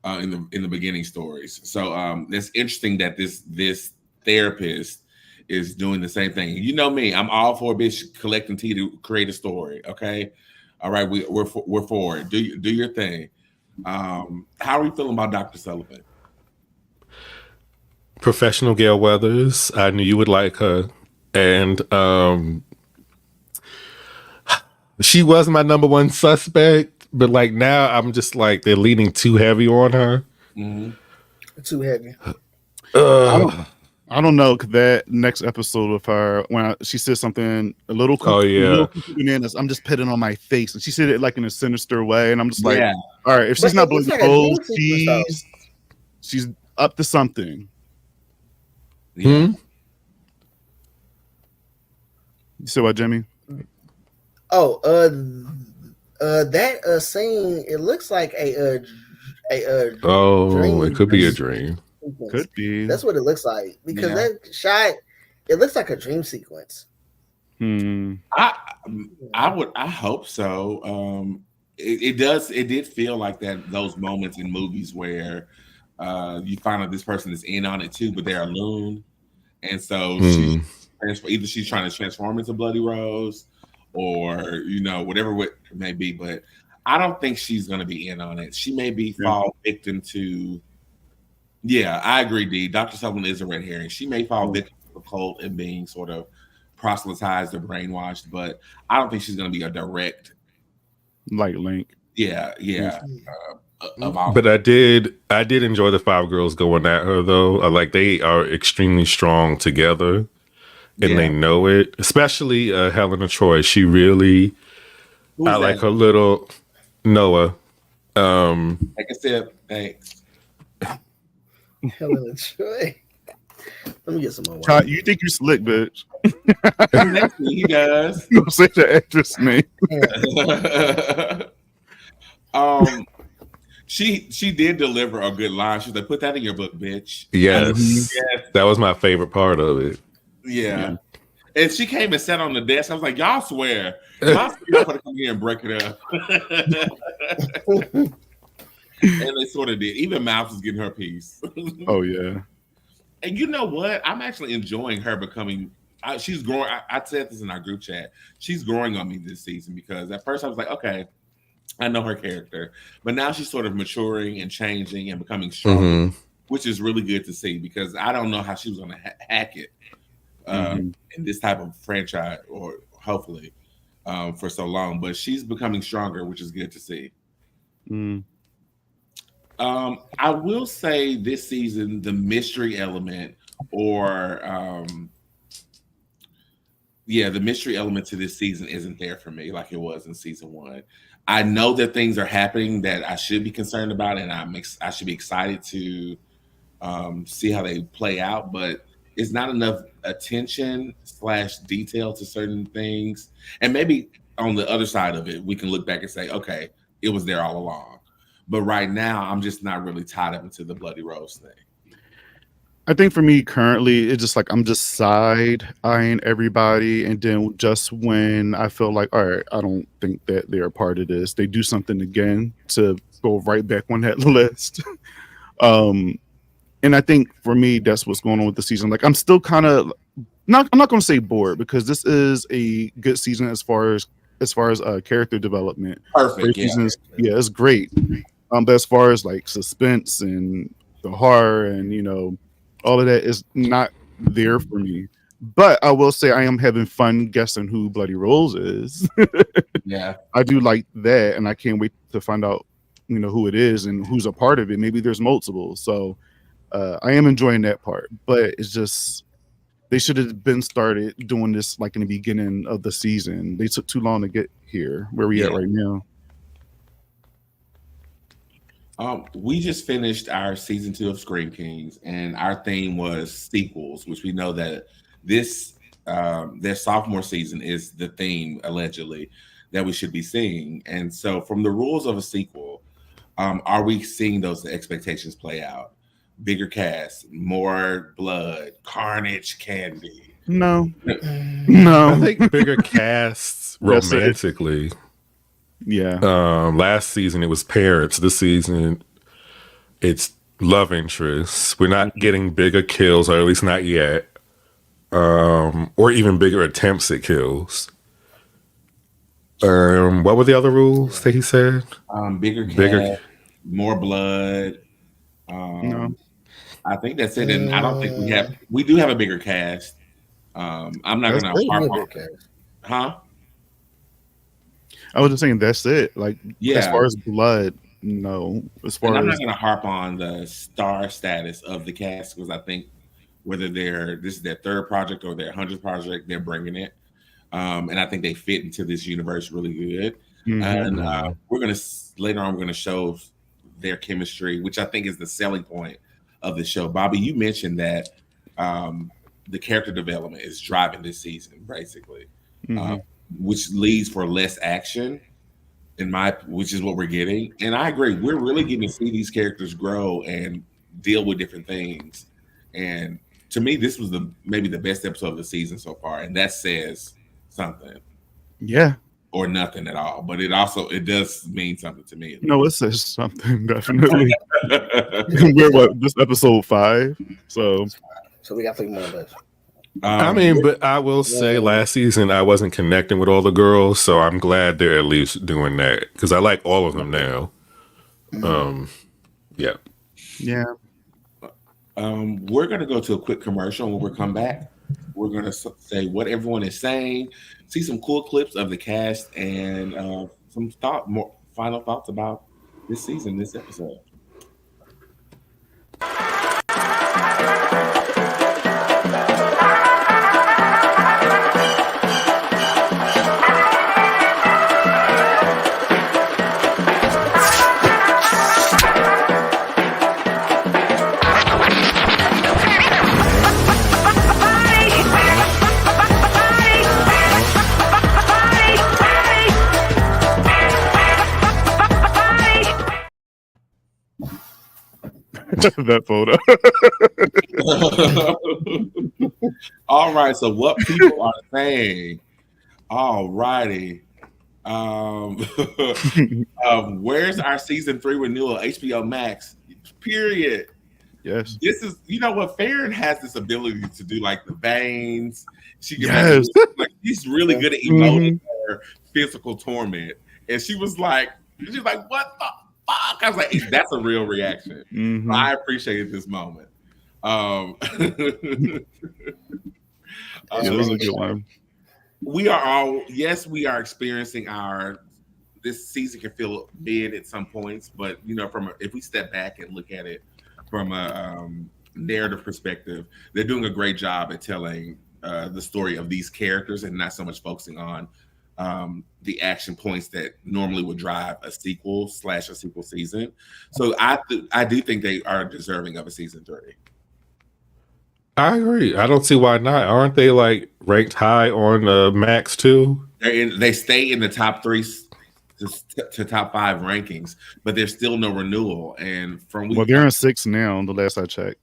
in the beginning stories. So it's interesting that this therapist is doing the same thing. You know me, I'm all for a bitch collecting tea to create a story. Okay, all right, we're for it. Do your thing. How are you feeling about Dr. Sullivan? Professional Gail Weathers. I knew you would like her, and she was my number one suspect. But like now, I'm just like they're leaning too heavy on her. Mm-hmm. Too heavy. I don't know, that next episode of her when she said something a little bananas. I'm just pitting on my face, and she said it like in a sinister way, and I'm just like, all right, if she's not Bloody Rose, she's up to something. Yeah. You said what, Jimmy? Oh, that scene. It looks like a dream. It could be a dream. Sequence. Could be. That's what it looks like because that shot. It looks like a dream sequence. I hope so. It does. It did feel like that. Those moments in movies where you find out this person is in on it too, but they're a loon, and so either she's trying to transform into Bloody Rose, or whatever it may be. But I don't think she's going to be in on it. She may be fall victim to. Yeah, I agree, D. Dr. Sutherland is a red herring. She may fall victim to the cult and being sort of proselytized or brainwashed, but I don't think she's going to be a direct link. Yeah. But I did enjoy the 5 girls going at her though. Like they are extremely strong together, and they know it. Especially Helena Troy. She really, like her little Noah. Like I said, thanks. Helena Troy. Let me get some more water. You think you slick, bitch? He does. Don't say the actress name. She did deliver a good line. She was like, "Put that in your book, bitch." Yes. That was my favorite part of it. Yeah. And she came and sat on the desk. I was like, "Y'all swear, y'all gonna come here and break it up." And they sort of did. Even Mouse was getting her piece. Oh yeah. And you know what? I'm actually enjoying her becoming. She's growing. I said this in our group chat. She's growing on me this season because at first I was like, okay, I know her character, but now she's sort of maturing and changing and becoming stronger, which is really good to see because I don't know how she was going to hack it in this type of franchise, or hopefully for so long. But she's becoming stronger, which is good to see. I will say this season, the mystery element, or the mystery element to this season isn't there for me like it was in season 1. I know that things are happening that I should be concerned about, and I should be excited to see how they play out, but it's not enough attention / detail to certain things. And maybe on the other side of it, we can look back and say, okay, it was there all along. But right now, I'm just not really tied up into the Bloody Rose thing. I think for me currently, it's just like I'm just side eyeing everybody, and then just when I feel like, all right, I don't think that they're a part of this, they do something again to go right back on that list. And I think for me, that's what's going on with the season. Like I'm still kind of I'm not going to say bored because this is a good season as far as character development. Perfect. It's great. But as far as like suspense and the horror and all of that is not there for me. But I will say I am having fun guessing who Bloody Rose is. Yeah, I do like that, and I can't wait to find out who it is and who's a part of it. Maybe there's multiple. So I am enjoying that part. But it's just they should have been started doing this like in the beginning of the season. They took too long to get here where we at right now. We just finished our season 2 of Scream Kings, and our theme was sequels, which we know that their sophomore season is the theme allegedly that we should be seeing. And so, from the rules of a sequel, are we seeing those expectations play out? Bigger cast, more blood, carnage, candy. No. I think bigger casts romantically. Yeah. Last season it was parents. This season it's love interests. We're not getting bigger kills, or at least not yet. Or even bigger attempts at kills. What were the other rules that he said? Bigger, more blood. No. I think that's it. And I don't think we do have a bigger cast. I'm not gonna harp on cast. Huh? I was just saying that's it. Like as far as blood, no. As far I'm not going to harp on the star status of the cast because I think whether this is their third project or their 100th project, they're bringing it. And I think they fit into this universe really good. And later on, we're going to show their chemistry, which I think is the selling point of the show. Bobby, you mentioned that the character development is driving this season, basically, which leads for less action, which is what we're getting. And I agree. We're really getting to see these characters grow and deal with different things. And to me, this was maybe the best episode of the season so far. And that says something. Yeah. Or nothing at all. But it does mean something to me. No, it says something, definitely. This episode 5. So we got 3 more of this. But I will say last season I wasn't connecting with all the girls, so I'm glad they're at least doing that because I like all of them now. Yeah. We're going to go to a quick commercial. When we come back, we're going to say what everyone is saying, see some cool clips of the cast, and some final thoughts about this season, this episode. That photo. All right. So what people are saying. All righty. Where's our season 3 renewal? HBO Max. Period. Yes. This is, you know what? Farron has this ability to do like the veins. She can she's really good at emoting her physical torment. And she was like, what the fuck? I was like, that's a real reaction. I appreciated this moment. It was a good one. We are experiencing this season can feel mid at some points, but if we step back and look at it from a narrative perspective, they're doing a great job at telling the story of these characters and not so much focusing on the action points that normally would drive a sequel season. So I do think they are deserving of a season 3. I agree. I don't see why not. Aren't they like ranked high on Max too? They stay in the top 3 to top 5 rankings, but there's still no renewal. And they're in 6 now. The last I checked.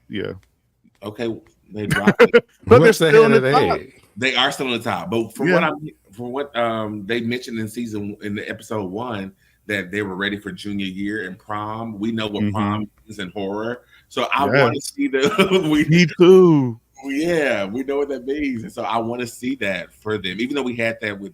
Yeah. Okay, they dropped it. But they're still in the top. They are still in the top, but from what they mentioned in the episode 1 that they were ready for junior year and prom. We know what prom is in horror, so I want to see Me too. Yeah, we know what that means, and so I want to see that for them. Even though we had that with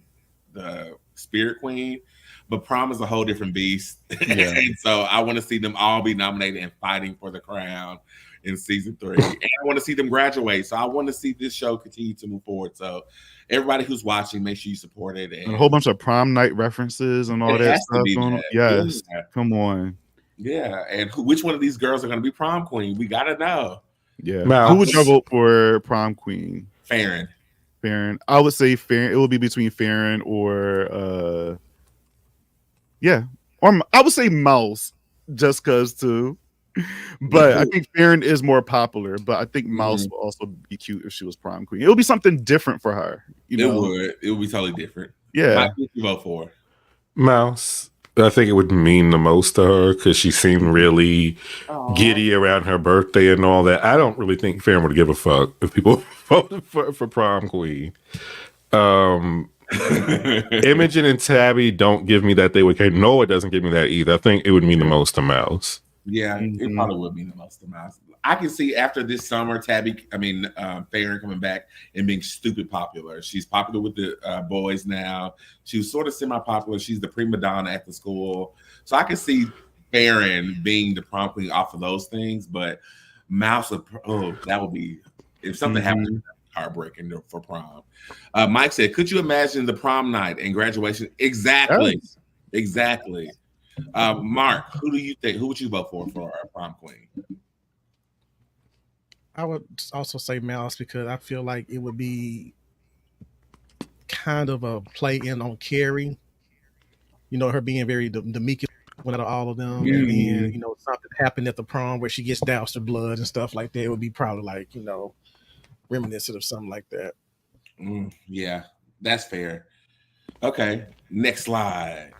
the Spirit Queen, but prom is a whole different beast, and so I want to see them all be nominated and fighting for the crown in season 3. And I want to see them graduate. So I want to see this show continue to move forward. So everybody who's watching, make sure you support it. And a whole bunch of prom night references and all that stuff going on. Yes. Yeah. Come on. Yeah. And which one of these girls are going to be prom queen? We got to know. Yeah. Who would you vote for prom queen? Farron. I would say Farron. It would be between Farron or or I would say Mouse, just because too. But I think Farron is more popular. But I think Mouse would also be cute if she was prom queen. It would be something different for her. It would be totally different. Yeah. Who you vote for? Mouse. I think it would mean the most to her because she seemed really giddy around her birthday and all that. I don't really think Farron would give a fuck if people voted for prom queen. Imogen and Tabby don't give me that they would care. Noah doesn't give me that either. I think it would mean the most to Mouse. Yeah, it probably would mean the most to Mouse. I can see after this summer, Farron coming back and being stupid popular. She's popular with the boys now. She was sort of semi-popular. She's the prima donna at the school. So I can see Farron being the prom queen off of those things. But Mouse, that would be, if something happened, heartbreaking for prom. Mike said, could you imagine the prom night and graduation? Exactly. Yes. Exactly. Mark, who do you think? Who would you vote for our prom queen? I would also say Mouse because I feel like it would be kind of a play in on Carrie. You know, her being very the meekest one out of all of them, and then something happened at the prom where she gets doused in blood and stuff like that. It would be probably like reminiscent of something like that. Yeah, that's fair. Okay, next slide.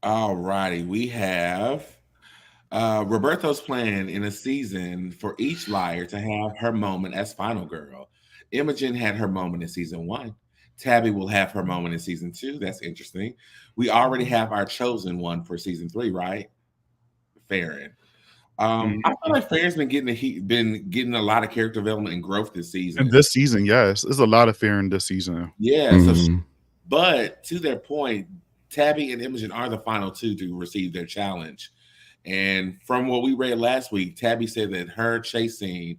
All righty, we have Roberto's plan in a season for each liar to have her moment as final girl. Imogen had her moment in season 1. Tabby will have her moment in season 2. That's interesting. We already have our chosen one for season 3, right? Farron. I feel like Farron's been getting a lot of character development and growth this season. And this season, yes, there's a lot of Farron this season. Yeah. But to their point, Tabby and Imogen are the final two to receive their challenge. And from what we read last week, Tabby said that her chase scene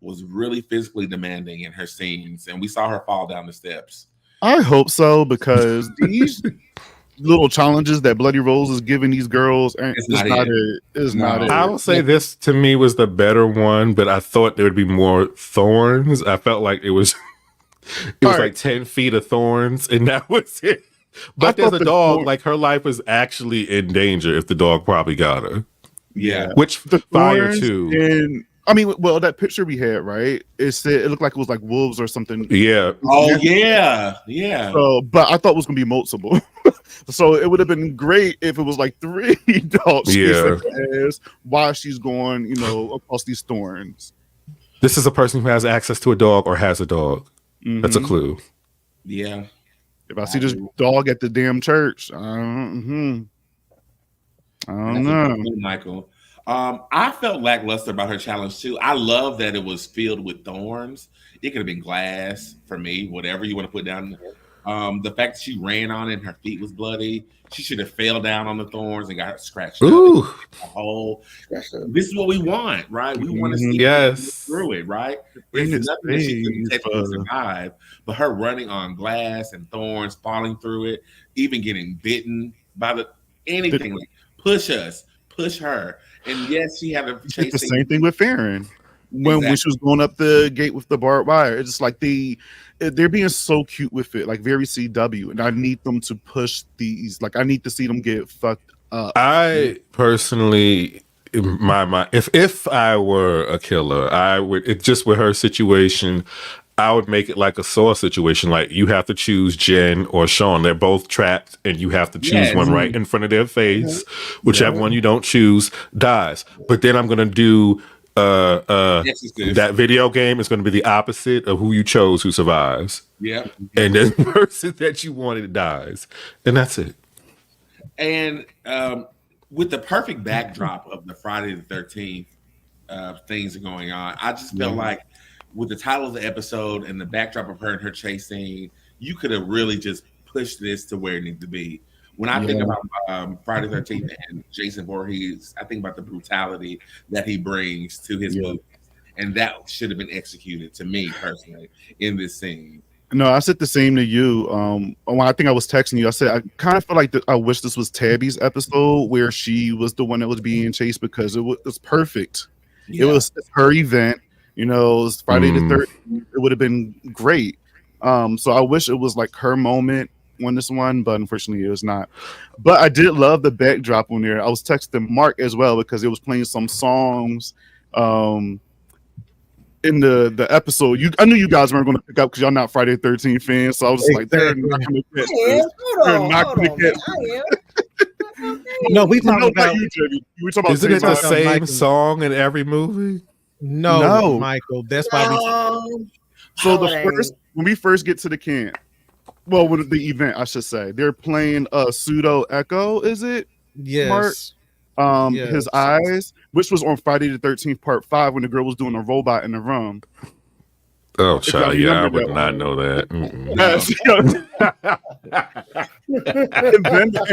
was really physically demanding in her scenes, and we saw her fall down the steps. I hope so, because these little challenges that Bloody Rose is giving these girls, it's not it. I will say this to me was the better one, but I thought there would be more thorns. I felt like it was like 10 feet of thorns, and that was it. But there's a dog, like her life was actually in danger if the dog probably got her. Yeah. Which the fire too. And I mean, well, that picture we had, right? It looked like it was like wolves or something. Yeah. Oh yeah. So, but I thought it was gonna be multiple. So it would have been great if it was like 3 dogs while she's going, across these thorns. This is a person who has access to a dog or has a dog. That's a clue. Yeah. If I see this dog at the damn church, I don't know. Michael. I felt lackluster about her challenge too. I love that it was filled with thorns. It could have been glass for me, whatever you want to put down. The fact that she ran on it and her feet was bloody. She should have fell down on the thorns and got scratched Ooh. up. This is what we want, right? We want to see through it, right? It's nothing that she couldn't take to survive, but her running on glass and thorns, falling through it, even getting bitten by anything like push her. And yes, she had a chase. The same thing with Farron when she was going up the gate with the barbed wire. It's just like they're being so cute with it, like very CW, and I need them to push these. Like I need to see them get fucked up. I personally, if I were a killer, I would just with her situation, I would make it like a Saw situation. Like you have to choose Jen or Sean. They're both trapped, and you have to choose one right in front of their face. Whichever one you don't choose dies. But then I'm gonna do that video game is going to be the opposite of who you chose who survives. Yeah. And then the person that you wanted dies. And that's it. And with the perfect backdrop of the Friday the 13th things are going on, I just felt like with the title of the episode and the backdrop of her and her chase scene, you could have really just pushed this to where it needed to be. When I think about Friday the 13th and Jason Voorhees, I think about the brutality that he brings to his movies. And that should have been executed to me personally in this scene. No, I said the same to you. When I think I was texting you, I said I kind of feel like I wish this was Tabby's episode where she was the one that was being chased because it was perfect. Yeah. It was her event. It was Friday the 13th. It would have been great. So I wish it was like her moment on this one, but unfortunately it was not. But I did love the backdrop on there. I was texting Mark as well because it was playing some songs in the episode. I knew you guys weren't going to pick up because y'all not Friday the 13th fans, so I was just like, they're not going to catch this. They're not going to catch this. No, we talking about you, Jimmy. We talking about isn't it the same song in every movie? No, Michael. That's why we. So when we first get to the camp, well, with the event, I should say, they're playing Pseudo Echo, is it? Yes. Mark? His Eyes, which was on Friday the 13th, part 5, when the girl was doing a robot in the room. Oh, child, I would not know that. And then the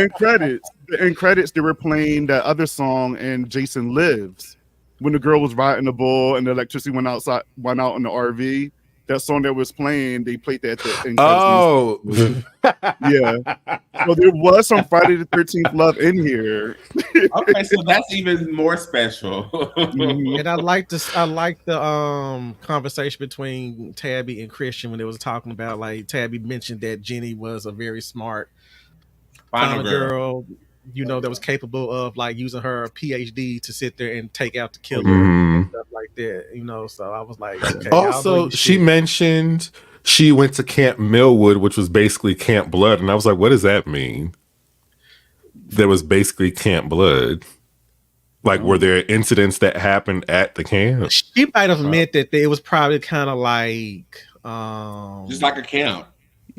end credits, they were playing that other song, and Jason Lives, when the girl was riding the bull and the electricity went out in the RV. that song that was playing, they played that in Oh, yeah. So there was some Friday the 13th love in here. Okay, so that's even more special. Mhm. And I like the conversation between Tabby and Christian when they was talking about, like, Tabby mentioned that Jenny was a very smart Final girl, that was capable of like using her PhD to sit there and take out the killer Mhm. and stuff like that. So I was like, okay. Also, she mentioned she went to Camp Millwood, which was basically Camp Blood, and I was like, what does that mean? There was basically Camp Blood. Like, were there incidents that happened at the camp? She might have meant that it was probably kind of like just like a camp.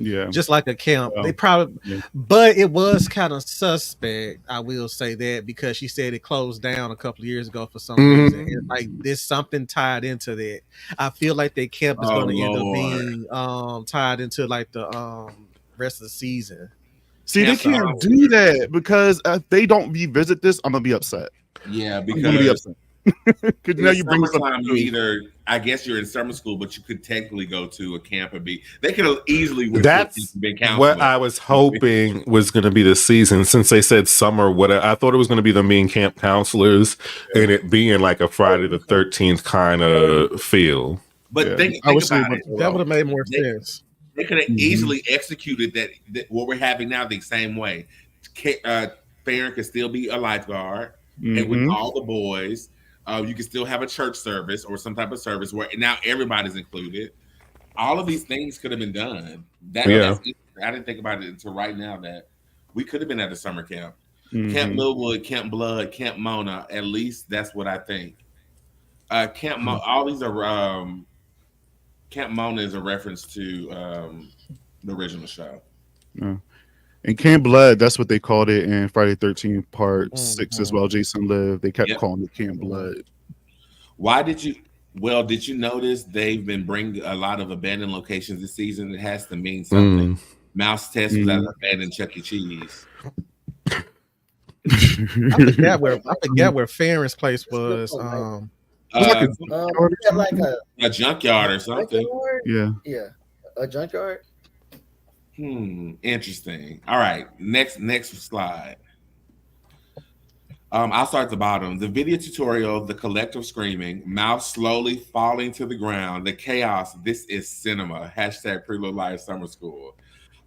Yeah, just like a camp. Well, They probably, but it was kind of suspect. I will say that because she said it closed down a couple of years ago for some reason, and like there's something tied into that. I feel like that camp is going to end up being tied into like the rest of the season. See, they can't do that because if they don't revisit this, I'm gonna be upset. Yeah, because I'm gonna be upset. Because now you bring summertime, you either, I guess you're in summer school, but you could technically go to a camp and be. They could have easily. That's what I was hoping was going to be the season, since they said summer. I thought it was going to be them being camp counselors and it being like a Friday the 13th kind of feel. But think about it. That would have made more sense. They could have easily executed that. What we're having now the same way. Farron could still be a lifeguard, and with all the boys. You can still have a church service or some type of service where now everybody's included. All of these things could have been done. I didn't think about it until right now that we could have been at a summer camp. Camp Millwood, Camp Blood, Camp Mona. At least that's what I think. Camp Mona. All these are. Camp Mona is a reference to the original show. And Camp Blood, that's what they called it in Friday 13th Part 6 as well. Jason Live, they kept calling it Camp Blood. Why did you notice they've been bringing a lot of abandoned locations this season? It has to mean something. Mouse Test was at an abandoned Chuck E. Cheese. I forget where Farron's place was. Like a junkyard or something. Yeah, a junkyard. Interesting. All right, next slide. I'll start at the bottom. The video tutorial, the collective screaming, mouth slowly falling to the ground, the chaos. This is cinema. Hashtag Preload Live Summer School.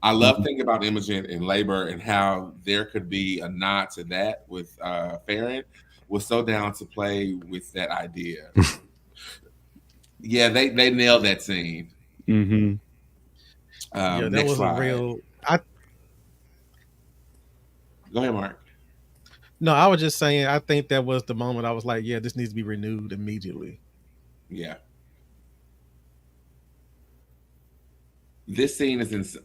I love thinking about Imogen in labor and how there could be a nod to that with Farron. Was so down to play with that idea. Yeah, they nailed that scene. That was slide. A real. Go ahead, Mark. No, I was just saying. I think that was the moment I was like, "Yeah, this needs to be renewed immediately." Yeah. This scene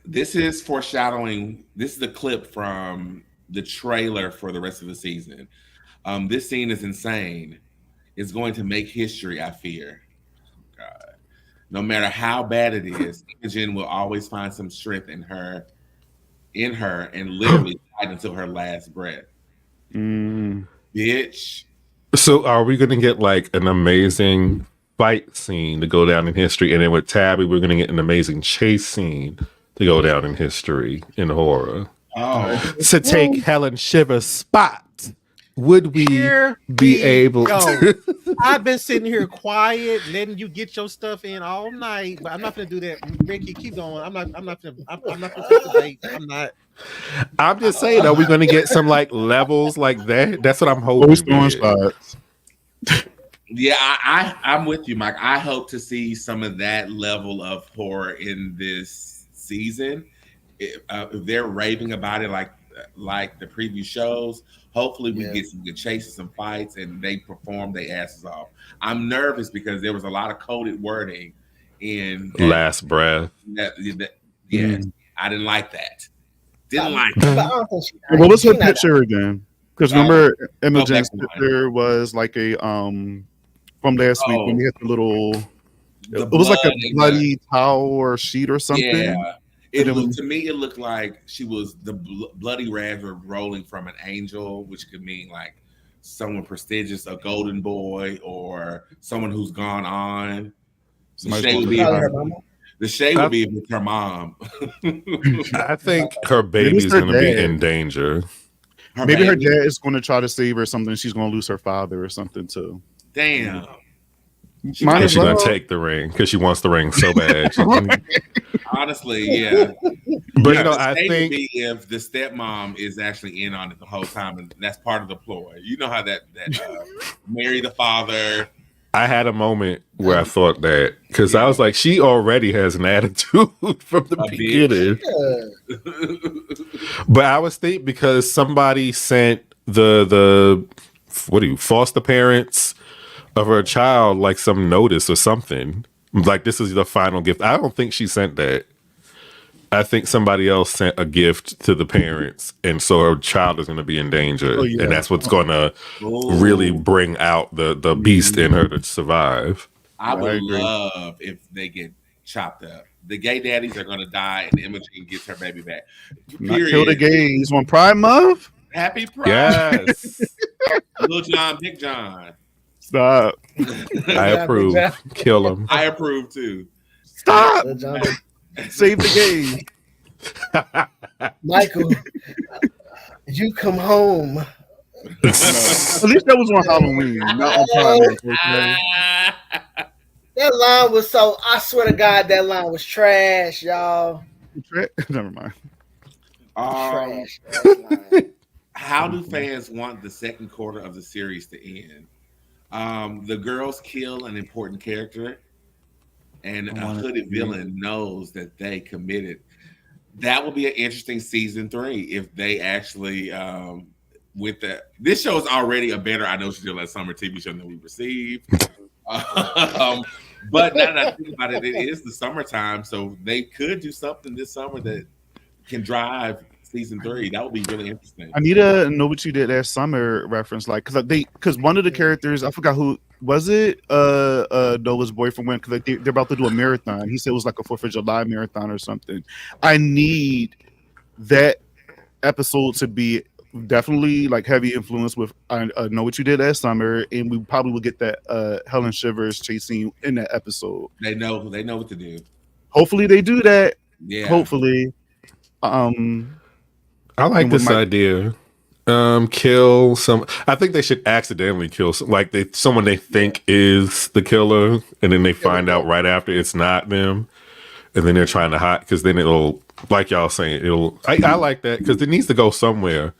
this is foreshadowing. This is the clip from the trailer for the rest of the season. This scene is insane. It's going to make history, I fear. God. No matter how bad it is, Imogen will always find some strength in her, and literally fight until her last breath. Bitch. So are we going to get like an amazing fight scene to go down in history? And then with Tabby, we're going to get an amazing chase scene to go down in history in horror. To take Helen Shiver's spot. Would we be able to? I've been sitting here quiet, letting you get your stuff in all night, but I'm not gonna do that. Ricky, keep going. I'm not gonna debate. I'm just saying, are we gonna get some like levels like that? That's what I'm hoping. Yeah, I'm with you, Mike. I hope to see some of that level of horror in this season. If they're raving about it like the previous shows, hopefully we get some good chases, some fights, and they perform their asses off. I'm nervous because there was a lot of coded wording in Last Breath. I didn't like that. What was her picture again? Because remember, Imogen's picture was like a from last week when we had the little. It was like a bloody towel or sheet or something. Yeah. To me, it looked like the bloody rags were rolling from an angel, which could mean like someone prestigious, a golden boy, or someone who's gone on. The shade would be with her mom. I think her baby's going to be in danger. Maybe her dad is going to try to save her or something. She's going to lose her father or something too. Damn. She's going to take the ring because she wants the ring so bad. Honestly, yeah. But I think if the stepmom is actually in on it the whole time, and that's part of the ploy. You know how that marry the father. I had a moment where I thought that because I was like, she already has an attitude from the beginning. But I was thinking because somebody sent the foster parents of her child like some notice or something. Like this is the final gift. I don't think she sent that. I think somebody else sent a gift to the parents, and so her child is going to be in danger, and that's what's going to really bring out the beast in her to survive. I would love if they get chopped up. The gay daddies are going to die, and Imogen gets her baby back. Not kill the gays on Pride Month. Happy Pride! Yes, Little John, Big John. Stop. I approve. Kill him. I approve too. Stop. Save the gays. Michael, you come home. At least that was on Halloween, not on Pride. That line was so. I swear to God, that line was trash, y'all. Never mind. Trash. How do fans want the second quarter of the series to end? The girls kill an important character, and a hooded villain knows that they committed. That will be an interesting season 3 if they actually this show is already a better I Know What You Did Last Summer TV show than we received. But now that I think about it, it is the summertime, so they could do something this summer that can drive season 3. That would be really interesting. I need to know what you did last summer reference, like because one of the characters, I forgot who was it. Noah's boyfriend went because they're about to do a marathon. He said it was like a 4th of July marathon or something. I need that episode to be definitely like heavy influence with I Know What You Did Last Summer, and we probably will get that Helen Shivers chasing you in that episode. They know what to do. Hopefully they do that. Yeah. Hopefully. I like this idea. Kill some. I think they should accidentally kill someone they think is the killer, and then they find out right after it's not them, and then they're trying to hide because then it'll, like y'all saying, I like that because it needs to go somewhere.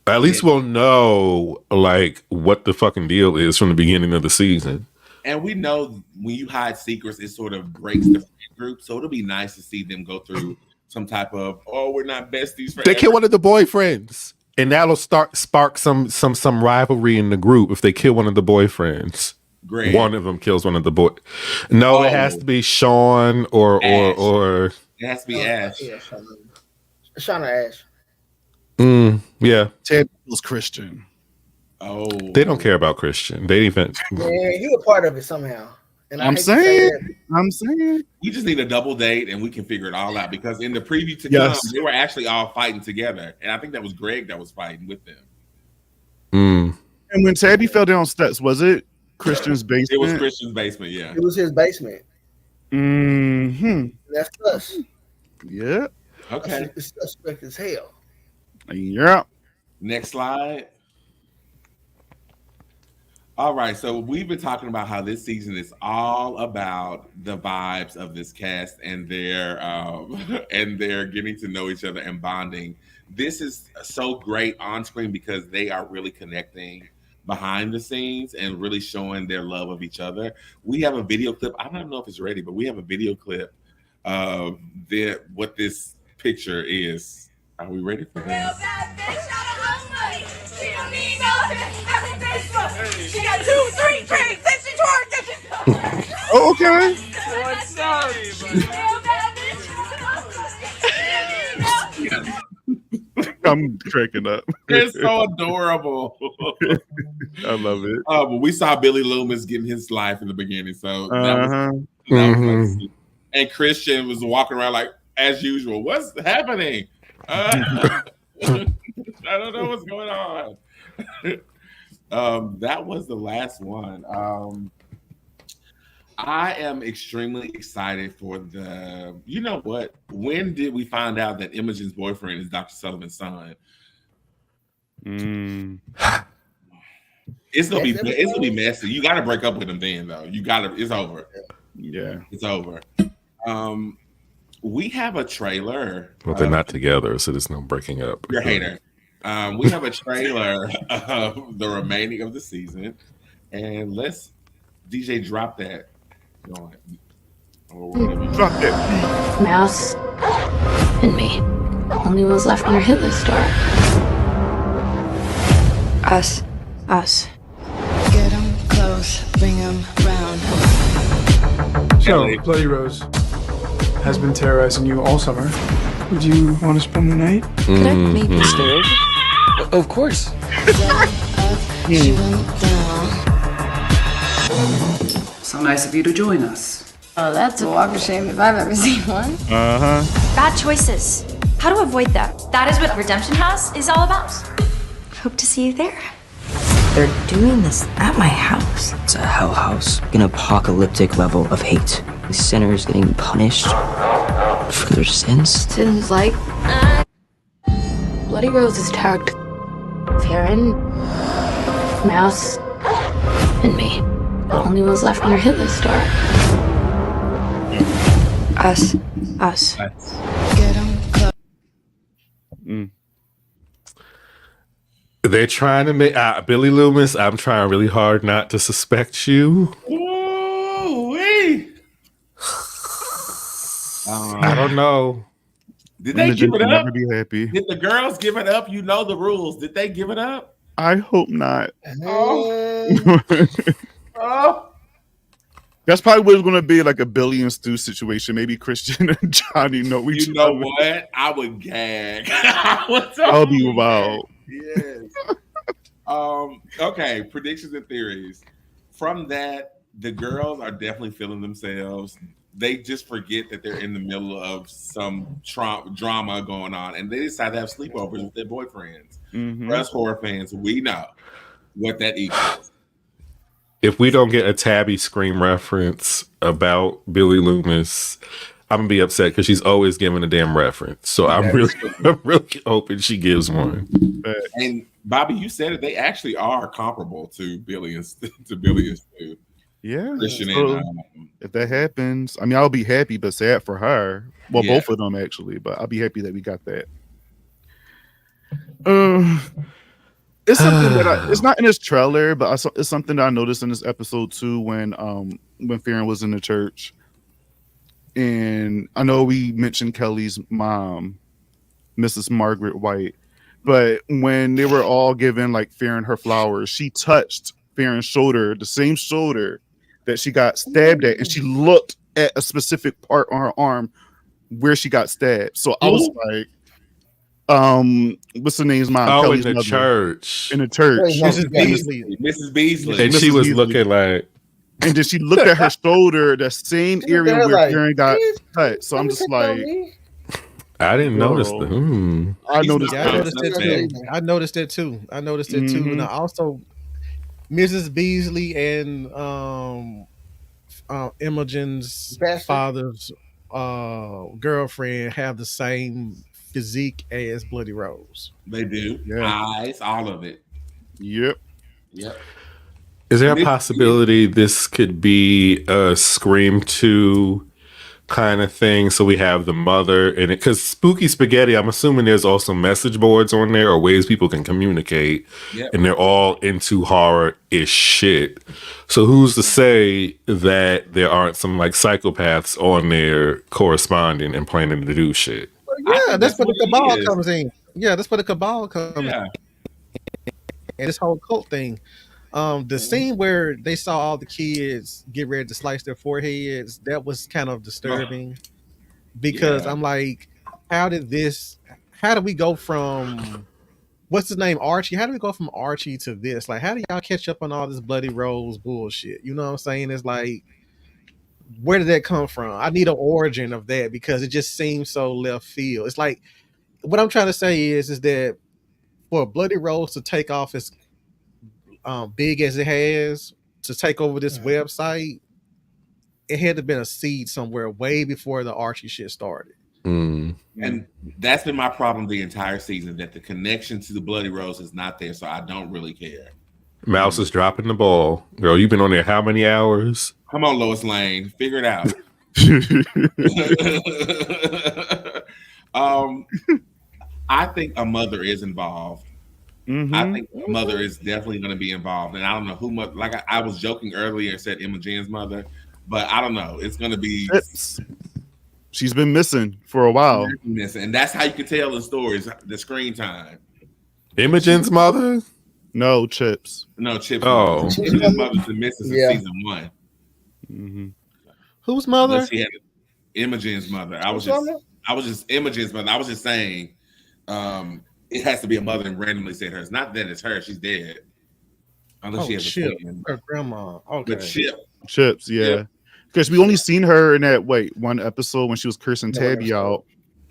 At least we'll know like what the fucking deal is from the beginning of the season. And we know when you hide secrets, it sort of breaks the friend group. So it'll be nice to see them go through some type of we're not besties forever. They kill one of the boyfriends, and that'll spark some rivalry in the group if they kill one of the boyfriends. Great. One of them kills one of the boy. No, it has to be Sean or it has to be Ash. Yeah, Sean or Ash. Yeah. Ted was Christian. Oh, they don't care about Christian. They even. Yeah, he was part of it somehow. And I'm saying. We just need a double date and we can figure it all out because in the preview to come, they were actually all fighting together. And I think that was Greg that was fighting with them. And when Tabby fell down steps, was it Christian's basement? It was Christian's basement, yeah. It was his basement. That's us. Yeah. Okay. It's suspect as hell. Yeah. Next slide. All right, so we've been talking about how this season is all about the vibes of this cast and their getting to know each other and bonding. This is so great on screen because they are really connecting behind the scenes and really showing their love of each other. We have a video clip. I don't know if it's ready, but we have a video clip of what this picture is. Are we ready for this? She don't need no happy Facebook. She got 2, 3 drinks and she twerking. Oh, okay. What's up? I'm cracking up. It's so adorable. I love it. But we saw Billy Loomis getting his life in the beginning, so that was nice. And Christian was walking around like as usual. What's happening? I don't know what's going on. That was the last one. I am extremely excited for the. You know what? When did we find out that Imogen's boyfriend is Dr. Sullivan's son? It's gonna be messy. You got to break up with him then, though. You got to. It's over. Yeah, it's over. We have a trailer. Well, they're not together, so there's no breaking up. You're a hater. We have a trailer of the remaining of the season, and let's DJ drop that. Drop that. Mouse and me. Only ones left on our hit list are us. Get them close, bring them round. So, Bloody Rose has been terrorizing you all summer. Would you want to spend the night? Could I maybe stay over? Of course. So nice of you to join us. Oh, that's a walk of shame if I've ever seen one. Bad choices. How to avoid that? That is what Redemption House is all about. Hope to see you there. They're doing this at my house. It's a hell house. An apocalyptic level of hate. The sinners getting punished for their sins. Sins like Bloody Rose is tagged Farron, Mouse, and me. The only ones left on our hit list are us. Get them close. They're trying to make Billy Loomis. I'm trying really hard not to suspect you. Ooh-wee. I don't know. Did they give it up? Never be happy. Did the girls give it up? You know the rules. Did they give it up? I hope not. Oh. That's probably what it's going to be, like a Billy and Stu situation. Maybe Christian and Johnny know each other. You know what? I would gag. I'll be wild. Yes. Okay. Predictions and theories. From that, the girls are definitely feeling themselves. They just forget that they're in the middle of some drama going on, and they decide to have sleepovers with their boyfriends. For us horror fans, we know what that equals. If we don't get a Tabby Scream reference about Billy Loomis, I'm gonna be upset because she's always giving a damn reference. So I'm really hoping she gives one. And Bobby, you said it. They actually are comparable to Billy and Stu. Yeah. Christian So, and if that happens, I mean, I'll be happy, but sad for her. Well, Yeah. both of them actually, but I'll be happy that we got that. It's something that it's not in this trailer, but it's something that I noticed in this episode too. When Farron was in the church, and I know we mentioned Kelly's mom, Mrs. Margaret White, but when they were all giving like Farron her flowers, she touched Farron's shoulder, the same shoulder that she got stabbed at, and she looked at a specific part on her arm where she got stabbed. So I was like, what's the name's mom? Oh, Kelly's in the mother. church. In the church. Mrs. Beasley. Mrs. Beasley. And Mrs. she was Beasley. looking like, And then she looked at her shoulder, the same She looked area at her where like, Farron got "Bitch, cut. So I'm Let me just take that like, on me." I didn't Bro. notice the. I noticed Yeah, I that. noticed it too. I noticed it too. And I also, Mrs. Beasley and Imogen's Bastard. father's girlfriend have the same physique as Bloody Rose. They do. Yeah. Eyes, all of it. Yep. Yep. Is there a possibility this could be a Scream 2 kind of thing? So we have the mother in it, because Spooky Spaghetti, I'm assuming there's also message boards on there or ways people can communicate. Yep. And they're all into horror-ish shit. So who's to say that there aren't some like psychopaths on there corresponding and planning to do shit? Yeah, that's where the what it cabal is. comes in. Yeah, that's where the cabal comes in. Yeah. And this whole cult thing. The scene where they saw all the kids get ready to slice their foreheads, that was kind of disturbing because Yeah. I'm like, how did we go from what's his name, Archie? How do we go from Archie to this? Like, how do y'all catch up on all this Bloody Rose bullshit? You know what I'm saying? It's like, where did that come from? I need an origin of that because it just seems so left field. It's like, what I'm trying to say is that for Bloody Rose to take off as big as it has, to take over this website, it had to been a seed somewhere way before the Archie shit started. Mm. And that's been my problem the entire season, that the connection to the Bloody Rose is not there, so I don't really care. Mouse is dropping the ball. Girl, you've been on there how many hours? Come on, Lois Lane. Figure it out. I think a mother is involved. I think a mother is definitely going to be involved. And I don't know who much, like I was joking earlier and said Imogen's mother, but I don't know. It's going to be... She's been missing for a while. And that's how you can tell the stories, the screen time. Imogen's mother? No, Chips. No, Chips. Oh. Imogen's mother's been missing since season 1. Mm-hmm. Whose mother? Unless she had Imogen's mother. I was just Imogen's mother. I was just saying it has to be a mother and randomly said hers. Not that it's her. She's dead. Unless she has Chip, a twin. her grandma. Okay. But Chips, yeah. Because we only seen her in that one episode when she was cursing Tabby out,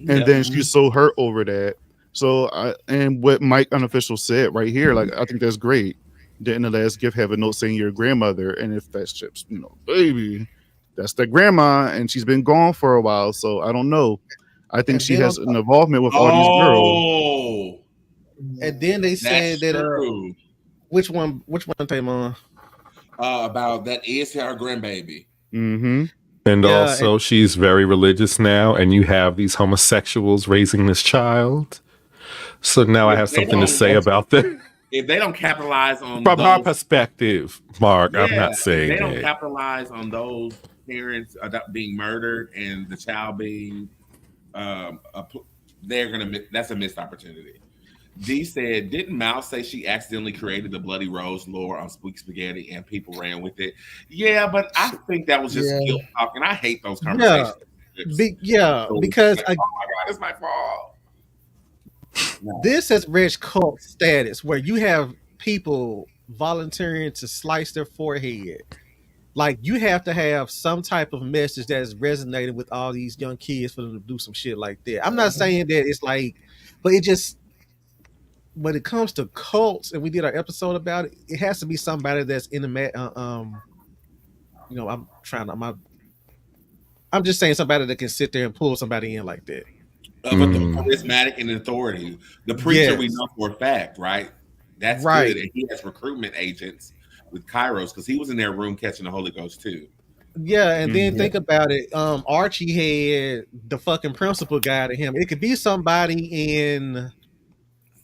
and then she sold her over that. So and what Mike Unofficial said right here, like I think that's great. That in the last gift have a note saying your grandmother, and if that's Chips, baby, that's the grandma, and she's been gone for a while. So I don't know. I think she has an involvement with all these girls. And then they said that which one, Tamon? About that is her grandbaby. Mm-hmm. And also, she's very religious now, and you have these homosexuals raising this child. So now I have something to say about that. If they don't capitalize on from our perspective, Mark, I'm not saying they don't capitalize on those parents being murdered and the child being, that's a missed opportunity. D said, didn't Mouse say she accidentally created the Bloody Rose lore on Squeak Spaghetti and people ran with it? Yeah, but I think that was just guilt talk, and I hate those conversations. Because like, oh my God, it's my fault. No. This has reached cult status where you have people volunteering to slice their forehead. Like, you have to have some type of message that is resonating with all these young kids for them to do some shit like that. I'm not saying that it's like, but it just, when it comes to cults, and we did our episode about it, it has to be somebody that's in the I'm just saying somebody that can sit there and pull somebody in like that. Charismatic and authority. The preacher we know for a fact, right? That's good. And he has recruitment agents with Kairos because he was in their room catching the Holy Ghost too. Yeah, and then think about it. Archie had the fucking principal guy to him. It could be somebody in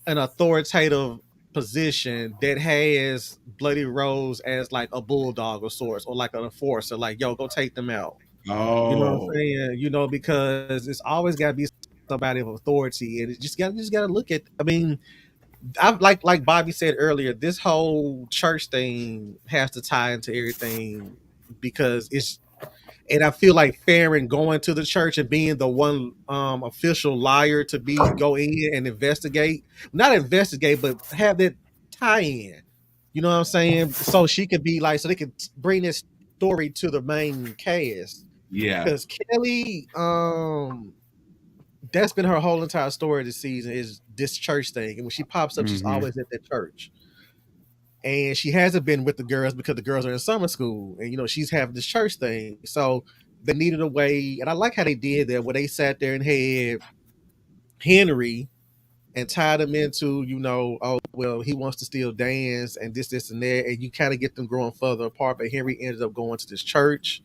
an authoritative position that has Bloody Rose as like a bulldog of sorts, or like an enforcer, like, yo, go take them out. Oh, you know what I'm saying? Because it's always got to be somebody of authority, and it just got to look at. I mean, I like Bobby said earlier, this whole church thing has to tie into everything because it's. And I feel like Farron going to the church and being the one official liar to go in and investigate, not investigate, but have that tie-in. You know what I'm saying? So she could be like, so they could bring this story to the main cast. Yeah. Because Kelly, that's been her whole entire story this season is this church thing. And when she pops up, she's always at that church. And she hasn't been with the girls because the girls are in summer school. And, she's having this church thing. So they needed a way. And I like how they did that, where they sat there and had Henry and tied him into, oh, well, he wants to still dance and this, and that. And you kind of get them growing further apart. But Henry ended up going to this church.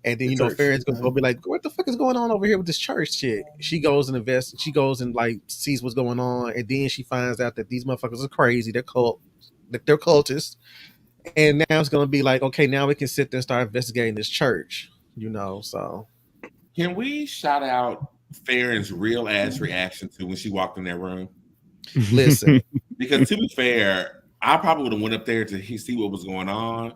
And then, Farron's going to be like, what the fuck is going on over here with this church shit? She goes and invests. She goes and, sees what's going on. And then she finds out that these motherfuckers are crazy. They're cultists. And now it's going to be like, okay, now we can sit there and start investigating this church, so. Can we shout out Farron's real ass reaction to when she walked in that room? Listen. Because to be fair, I probably would have went up there to see what was going on.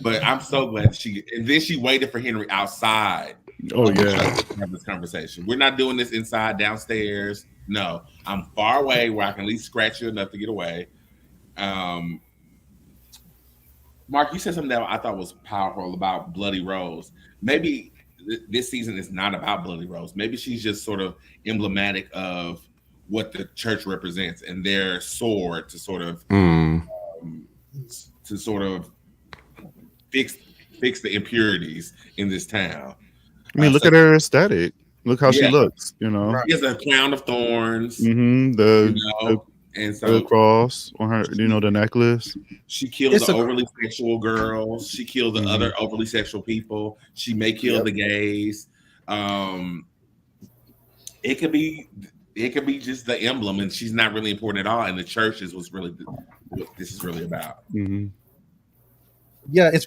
But I'm so glad and then she waited for Henry outside. Oh, yeah. To have this conversation. We're not doing this inside, downstairs. No, I'm far away where I can at least scratch you enough to get away. Mark, you said something that I thought was powerful about Bloody Rose. Maybe this season is not about Bloody Rose. Maybe she's just sort of emblematic of what the church represents and their sword to sort of fix fix the impurities in this town. I mean, look So at her aesthetic. Look how she looks. You know, she has a crown of thorns. The and so the cross on her. You know, the necklace. She killed the overly sexual girls. She killed the other overly sexual people. She may kill the gays. It could be just the emblem, and she's not really important at all. And the church is what this is really about. Yeah, it's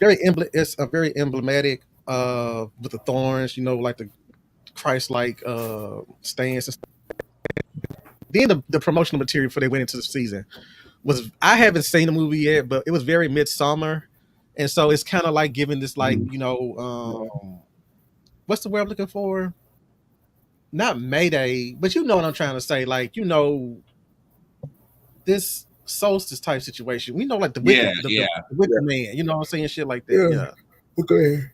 a very emblematic with the thorns, you know, like the Christ-like stance and stuff. Then the promotional material before they went into the season was, I haven't seen the movie yet, but it was very midsummer, and so it's kind of like giving this what's the word I'm looking for? Not Mayday, but you know what I'm trying to say, like, you know, this solstice type situation. We know, like the wicked man, you know what I'm saying, shit like that. Okay.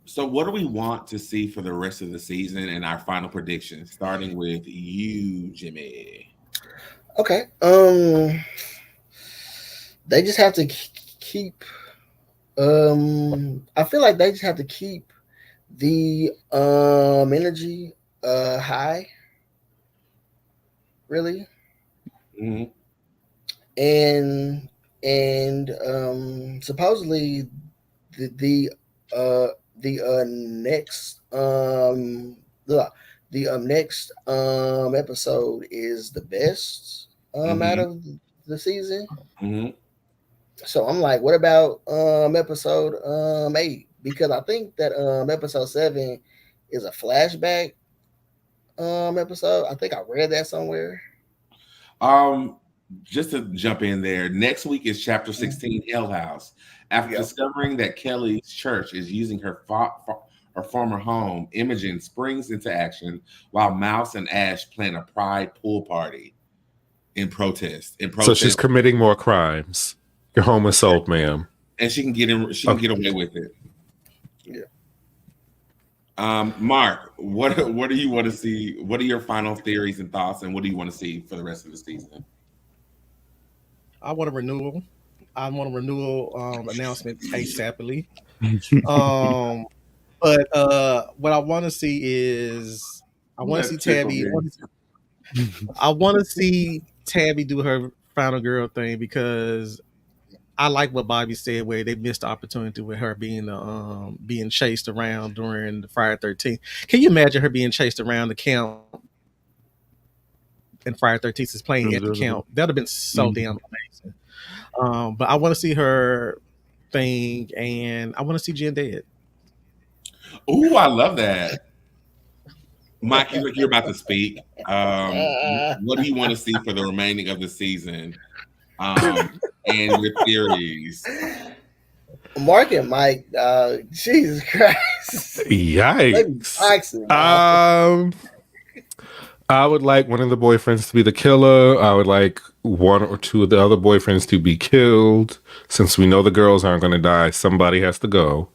So what do we want to see for the rest of the season and our final predictions, starting with you, Jimmy? Okay. They just have to keep I feel like they just have to keep the energy high, really. And supposedly the next next episode is the best out of the season. So I'm like, what about episode 8? Because I think that episode 7 is a flashback episode. I think I read that somewhere. Just to jump in there, next week is chapter 16, Hell House. After discovering that Kelly's church is using her former home, Imogen springs into action while Mouse and Ash plan a pride pool party in protest. So she's committing more crimes. You're home assault, ma'am. And she can get in. She can get away with it. Yeah. Mark, what do you want to see? What are your final theories and thoughts, and what do you want to see for the rest of the season? I want a renewal. Announcement ASAPly. But what I want to see is I want to see Tabby. I want to see Tabby do her final girl thing, because I like what Bobby said, where they missed the opportunity with her being chased around during the Friday 13th. Can you imagine her being chased around the camp and Friday 13th is playing at the camp? That would have been so damn amazing. But I want to see her thing, and I want to see Jen dead. Ooh, I love that. Mike, you're about to speak. What do you want to see for the remaining of the season? And your theories. Mark and Mike, Jesus Christ. Yikes. I would like one of the boyfriends to be the killer. I would like one or two of the other boyfriends to be killed. Since we know the girls aren't going to die, somebody has to go.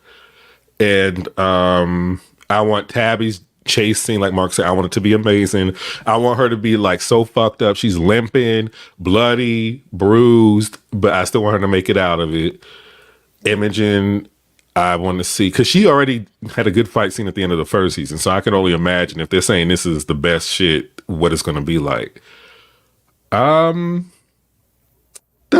And I want Tabby's chase scene, like Mark said, I want it to be amazing. I want her to be like so fucked up. She's limping, bloody, bruised, but I still want her to make it out of it. Imogen, I want to see, because she already had a good fight scene at the end of the first season. So I can only imagine, if they're saying this is the best shit, what it's going to be like. That's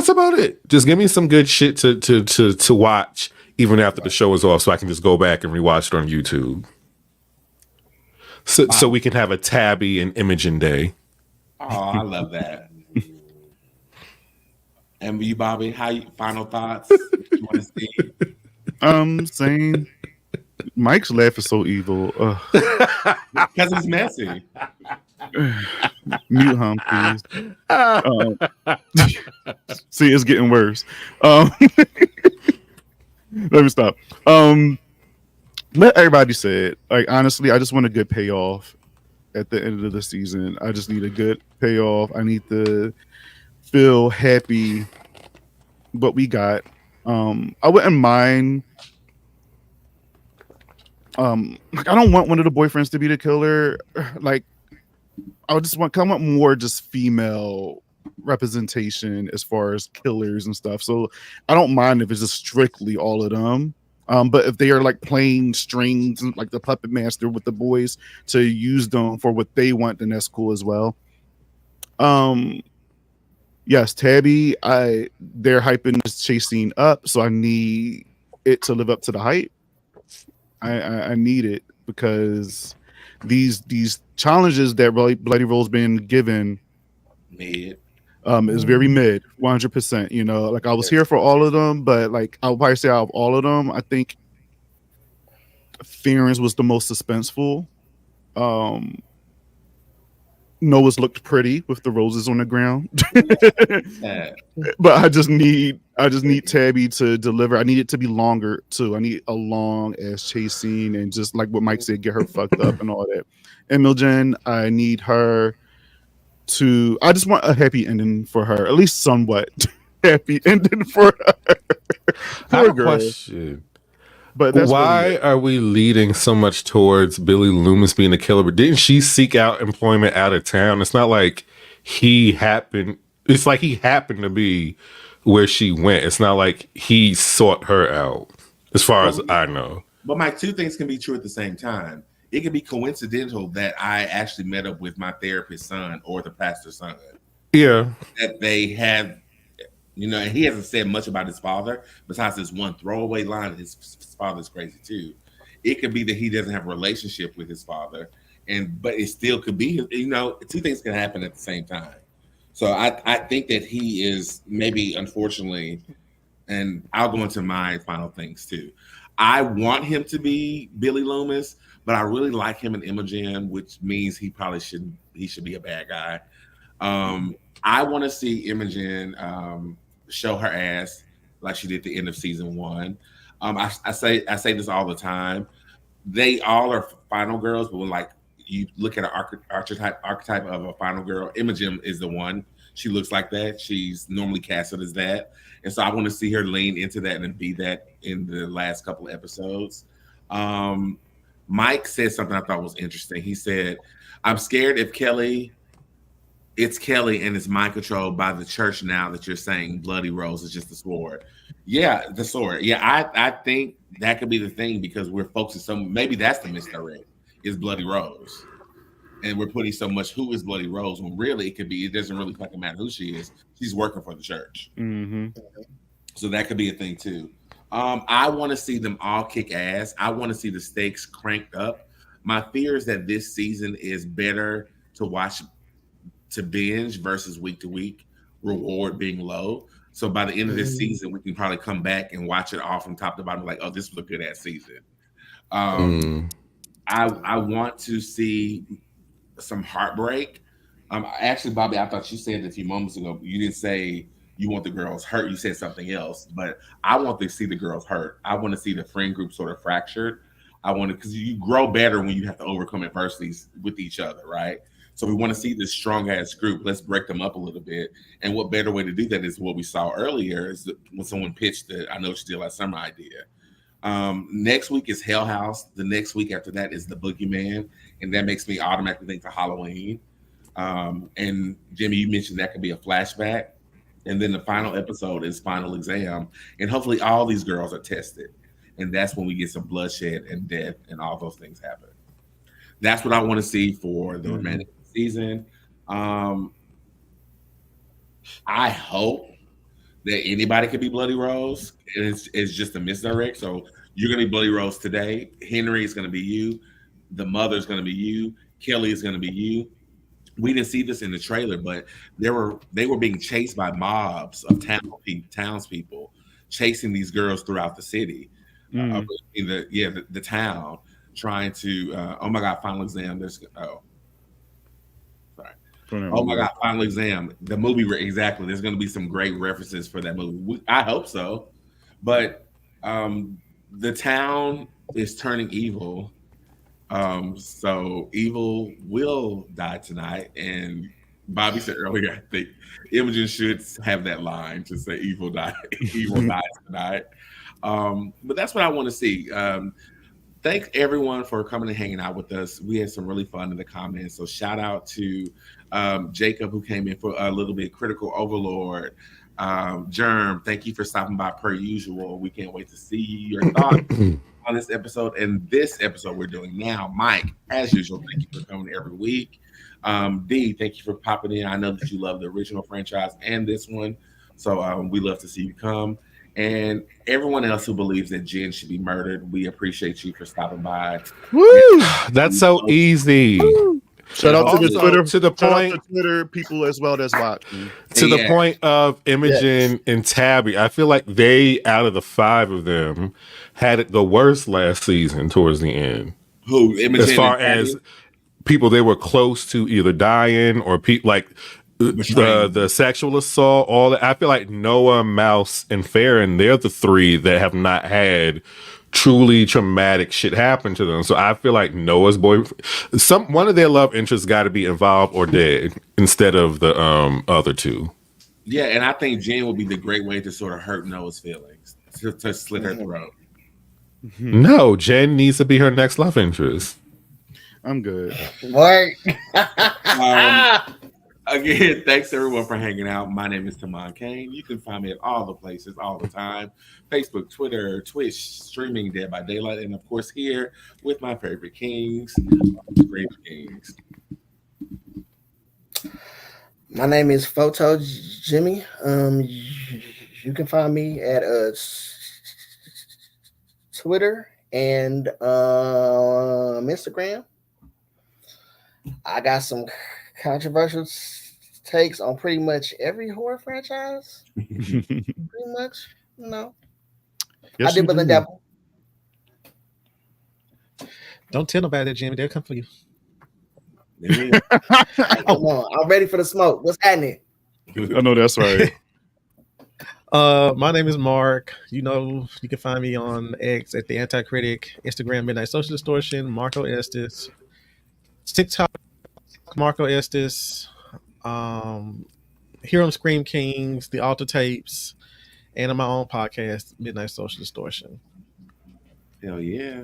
about it. Just give me some good shit to watch even after the show is off, so I can just go back and rewatch it on YouTube. So we can have a Tabby and Imogen day. Oh, I love that. And you, Bobby, final thoughts? What you want to see? Same. Mike's laugh is so evil. Because it's messy. Mute him, please. See, it's getting worse. Let me stop. Let everybody say it. Like, honestly, I just want a good payoff at the end of the season. I just need a good payoff. I need to feel happy what we got. I wouldn't mind. Like, I don't want one of the boyfriends to be the killer. Like, I would just want more just female representation as far as killers and stuff. So I don't mind if it's just strictly all of them. But if they are like playing strings, like the puppet master with the boys to use them for what they want, then that's cool as well. Yes, Tabby, they're hyping this chase scene up, so I need it to live up to the hype. I need it because these challenges that Bloody Roll's been given mid is very mid, 100%. You know, like I was here for all of them, but like I'll probably say out of all of them, I think Fearings was the most suspenseful. Noah's looked pretty with the roses on the ground. But I just need Tabby to deliver. I need it to be longer too. I need a long ass chase scene and just like what Mike said, get her fucked up and all that. Imogen, I need her to. I just want a happy ending for her, at least somewhat happy ending for her. I have a question. But that's why are we leading so much towards Billy Loomis being a killer? But didn't she seek out employment out of town? It's not like he happened. It's like he happened to be where she went. It's not like he sought her out, as far as I know. But Mike, two things can be true at the same time. It can be coincidental that I actually met up with my therapist's son or the pastor's son. Yeah. That they had, you know, and he hasn't said much about his father besides this one throwaway line that his father's crazy too. It could be that he doesn't have a relationship with his father, but it still could be, you know, two things can happen at the same time. So I think that he is maybe, unfortunately, and I'll go into my final things too. I want him to be Billy Loomis, but I really like him in Imogen, which means he should be a bad guy. I want to see Imogen show her ass like she did at the end of season 1. I say this all the time. They all are final girls, but when like you look at an archetype of a final girl, Imogen is the one. She looks like that. She's normally casted as that, and so I want to see her lean into that and be that in the last couple of episodes. Mike said something I thought was interesting. He said, "I'm scared if it's Kelly and it's mind controlled by the church now that you're saying Bloody Rose is just the sword." Yeah, the sword. Yeah, I think that could be the thing because we're focusing maybe that's the misdirect is Bloody Rose. And we're putting so much who is Bloody Rose when really it doesn't really fucking matter who she is. She's working for the church. Mm-hmm. So that could be a thing too. I want to see them all kick ass. I want to see the stakes cranked up. My fear is that this season is better to watch to binge versus week to week, reward being low. So by the end of this season, we can probably come back and watch it all from top to bottom, like, oh, this was a good ass season. I want to see some heartbreak. Actually, Bobby, I thought you said a few moments ago, you didn't say you want the girls hurt. You said something else, but I want to see the girls hurt. I want to see the friend group sort of fractured. Because you grow better when you have to overcome adversities with each other, right? So we want to see this strong ass group. Let's break them up a little bit. And what better way to do that is what we saw earlier is when someone pitched the I Know What You Did Last Summer idea. Next week is Hell House. The next week after that is the Boogeyman. And that makes me automatically think to Halloween. And Jimmy, you mentioned that could be a flashback. And then the final episode is Final Exam. And hopefully all these girls are tested. And that's when we get some bloodshed and death and all those things happen. That's what I want to see for the remaining season. I hope that anybody could be Bloody Rose. It's just a misdirect. So you're going to be Bloody Rose today. Henry is going to be you. The mother is going to be you. Kelly is going to be you. We didn't see this in the trailer, but they were being chased by mobs of townspeople chasing these girls throughout the city. The town trying to oh my god, Final Exam. Oh my god, Final Exam. The movie, exactly. There's going to be some great references for that movie. I hope so, but the town is turning evil. So evil will die tonight. And Bobby said earlier, I think Imogen should have that line to say evil dies tonight. But that's what I want to see. thanks everyone for coming and hanging out with us. We had some really fun in the comments. So shout out to Jacob, who came in for a little bit, Critical Overlord. Germ, thank you for stopping by per usual. We can't wait to see your thoughts on this episode and this episode we're doing now. Mike, as usual, thank you for coming every week. D, thank you for popping in. I know that you love the original franchise and this one, so we love to see you come. And everyone else who believes that Jen should be murdered, we appreciate you for stopping by. Woo! That's so easy. Woo! Shout out to the Twitter, to the point, Twitter people as well as watching. To the point of Imogen and Tabby, I feel like they, out of the 5 of them, had it the worst last season towards the end. Who? Imogen, as far as people they were close to either dying or like the sexual assault, all that. I feel like Noah, Mouse, and Farron, they're the 3 that have not had truly traumatic shit happen to them. So I feel like Noah's boyfriend, one of their love interests got to be involved or dead instead of the other 2. Yeah, and I think Jen would be the great way to sort of hurt Noah's feelings, to slit her throat. No, Jen needs to be her next love interest. I'm good. What? Again, thanks everyone for hanging out. My name is Tamon Kane. You can find me at all the places, all the time. Facebook, Twitter, Twitch, streaming Dead by Daylight, and of course here with my favorite kings, great kings. My name is Photo Jimmy. You can find me at Twitter and Instagram. I got some controversial takes on pretty much every horror franchise. Pretty much, Yes, I did with the devil. Don't tell nobody that, Jimmy. They'll come for you. Come on, I'm ready for the smoke. What's happening? I know that's right. My name is Mark. You can find me on X at the Anti-Critic, Instagram Midnight Social Distortion, Marco Estes, TikTok Marco Estes, here on Scream Kings, the Altar Tapes, and on my own podcast, Midnight Social Distortion. Hell yeah.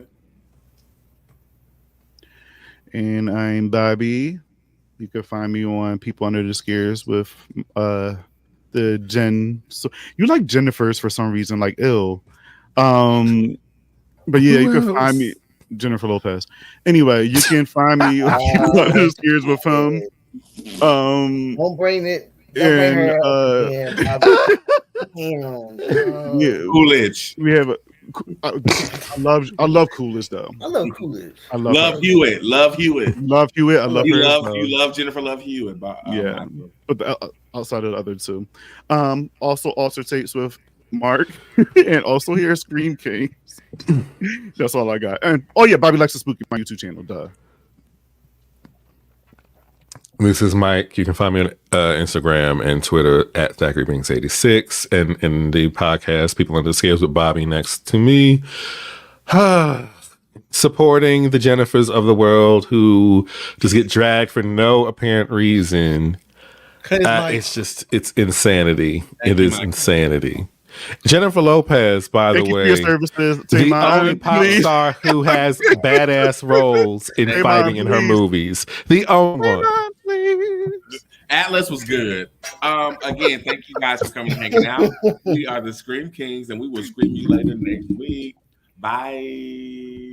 And I'm Bobby. You can find me on People Under the Scares with the Jen. So you like Jennifer's for some reason, like ill. But yeah, you can find me Jennifer Lopez. Anyway, you can find me on People Under the Scares with him. Don't bring it. Don't bring her up. Coolidge. We have I love Coolidge though. I love Coolidge. I love Hewitt. Love Hewitt. Love Hewitt. I love her. You love Jennifer Love Hewitt. Yeah, but outside of the other 2, also Alter Tapes with Mark, and also here Scream Kings. That's all I got. And Bobby Likes to Spooky, my YouTube channel. Duh. This is Mike. You can find me on Instagram and Twitter at ThackerayBinks86, and in the podcast People Under the Scales with Bobby next to me, supporting the Jennifers of the world who just get dragged for no apparent reason. It's insanity. It is insanity. Jennifer Lopez, by the way, the only pop star who has badass roles in fighting in her movies. The only one. Atlas was good. Again, thank you guys for coming and hanging out. We are the Scream Kings, and we will scream you later next week. Bye.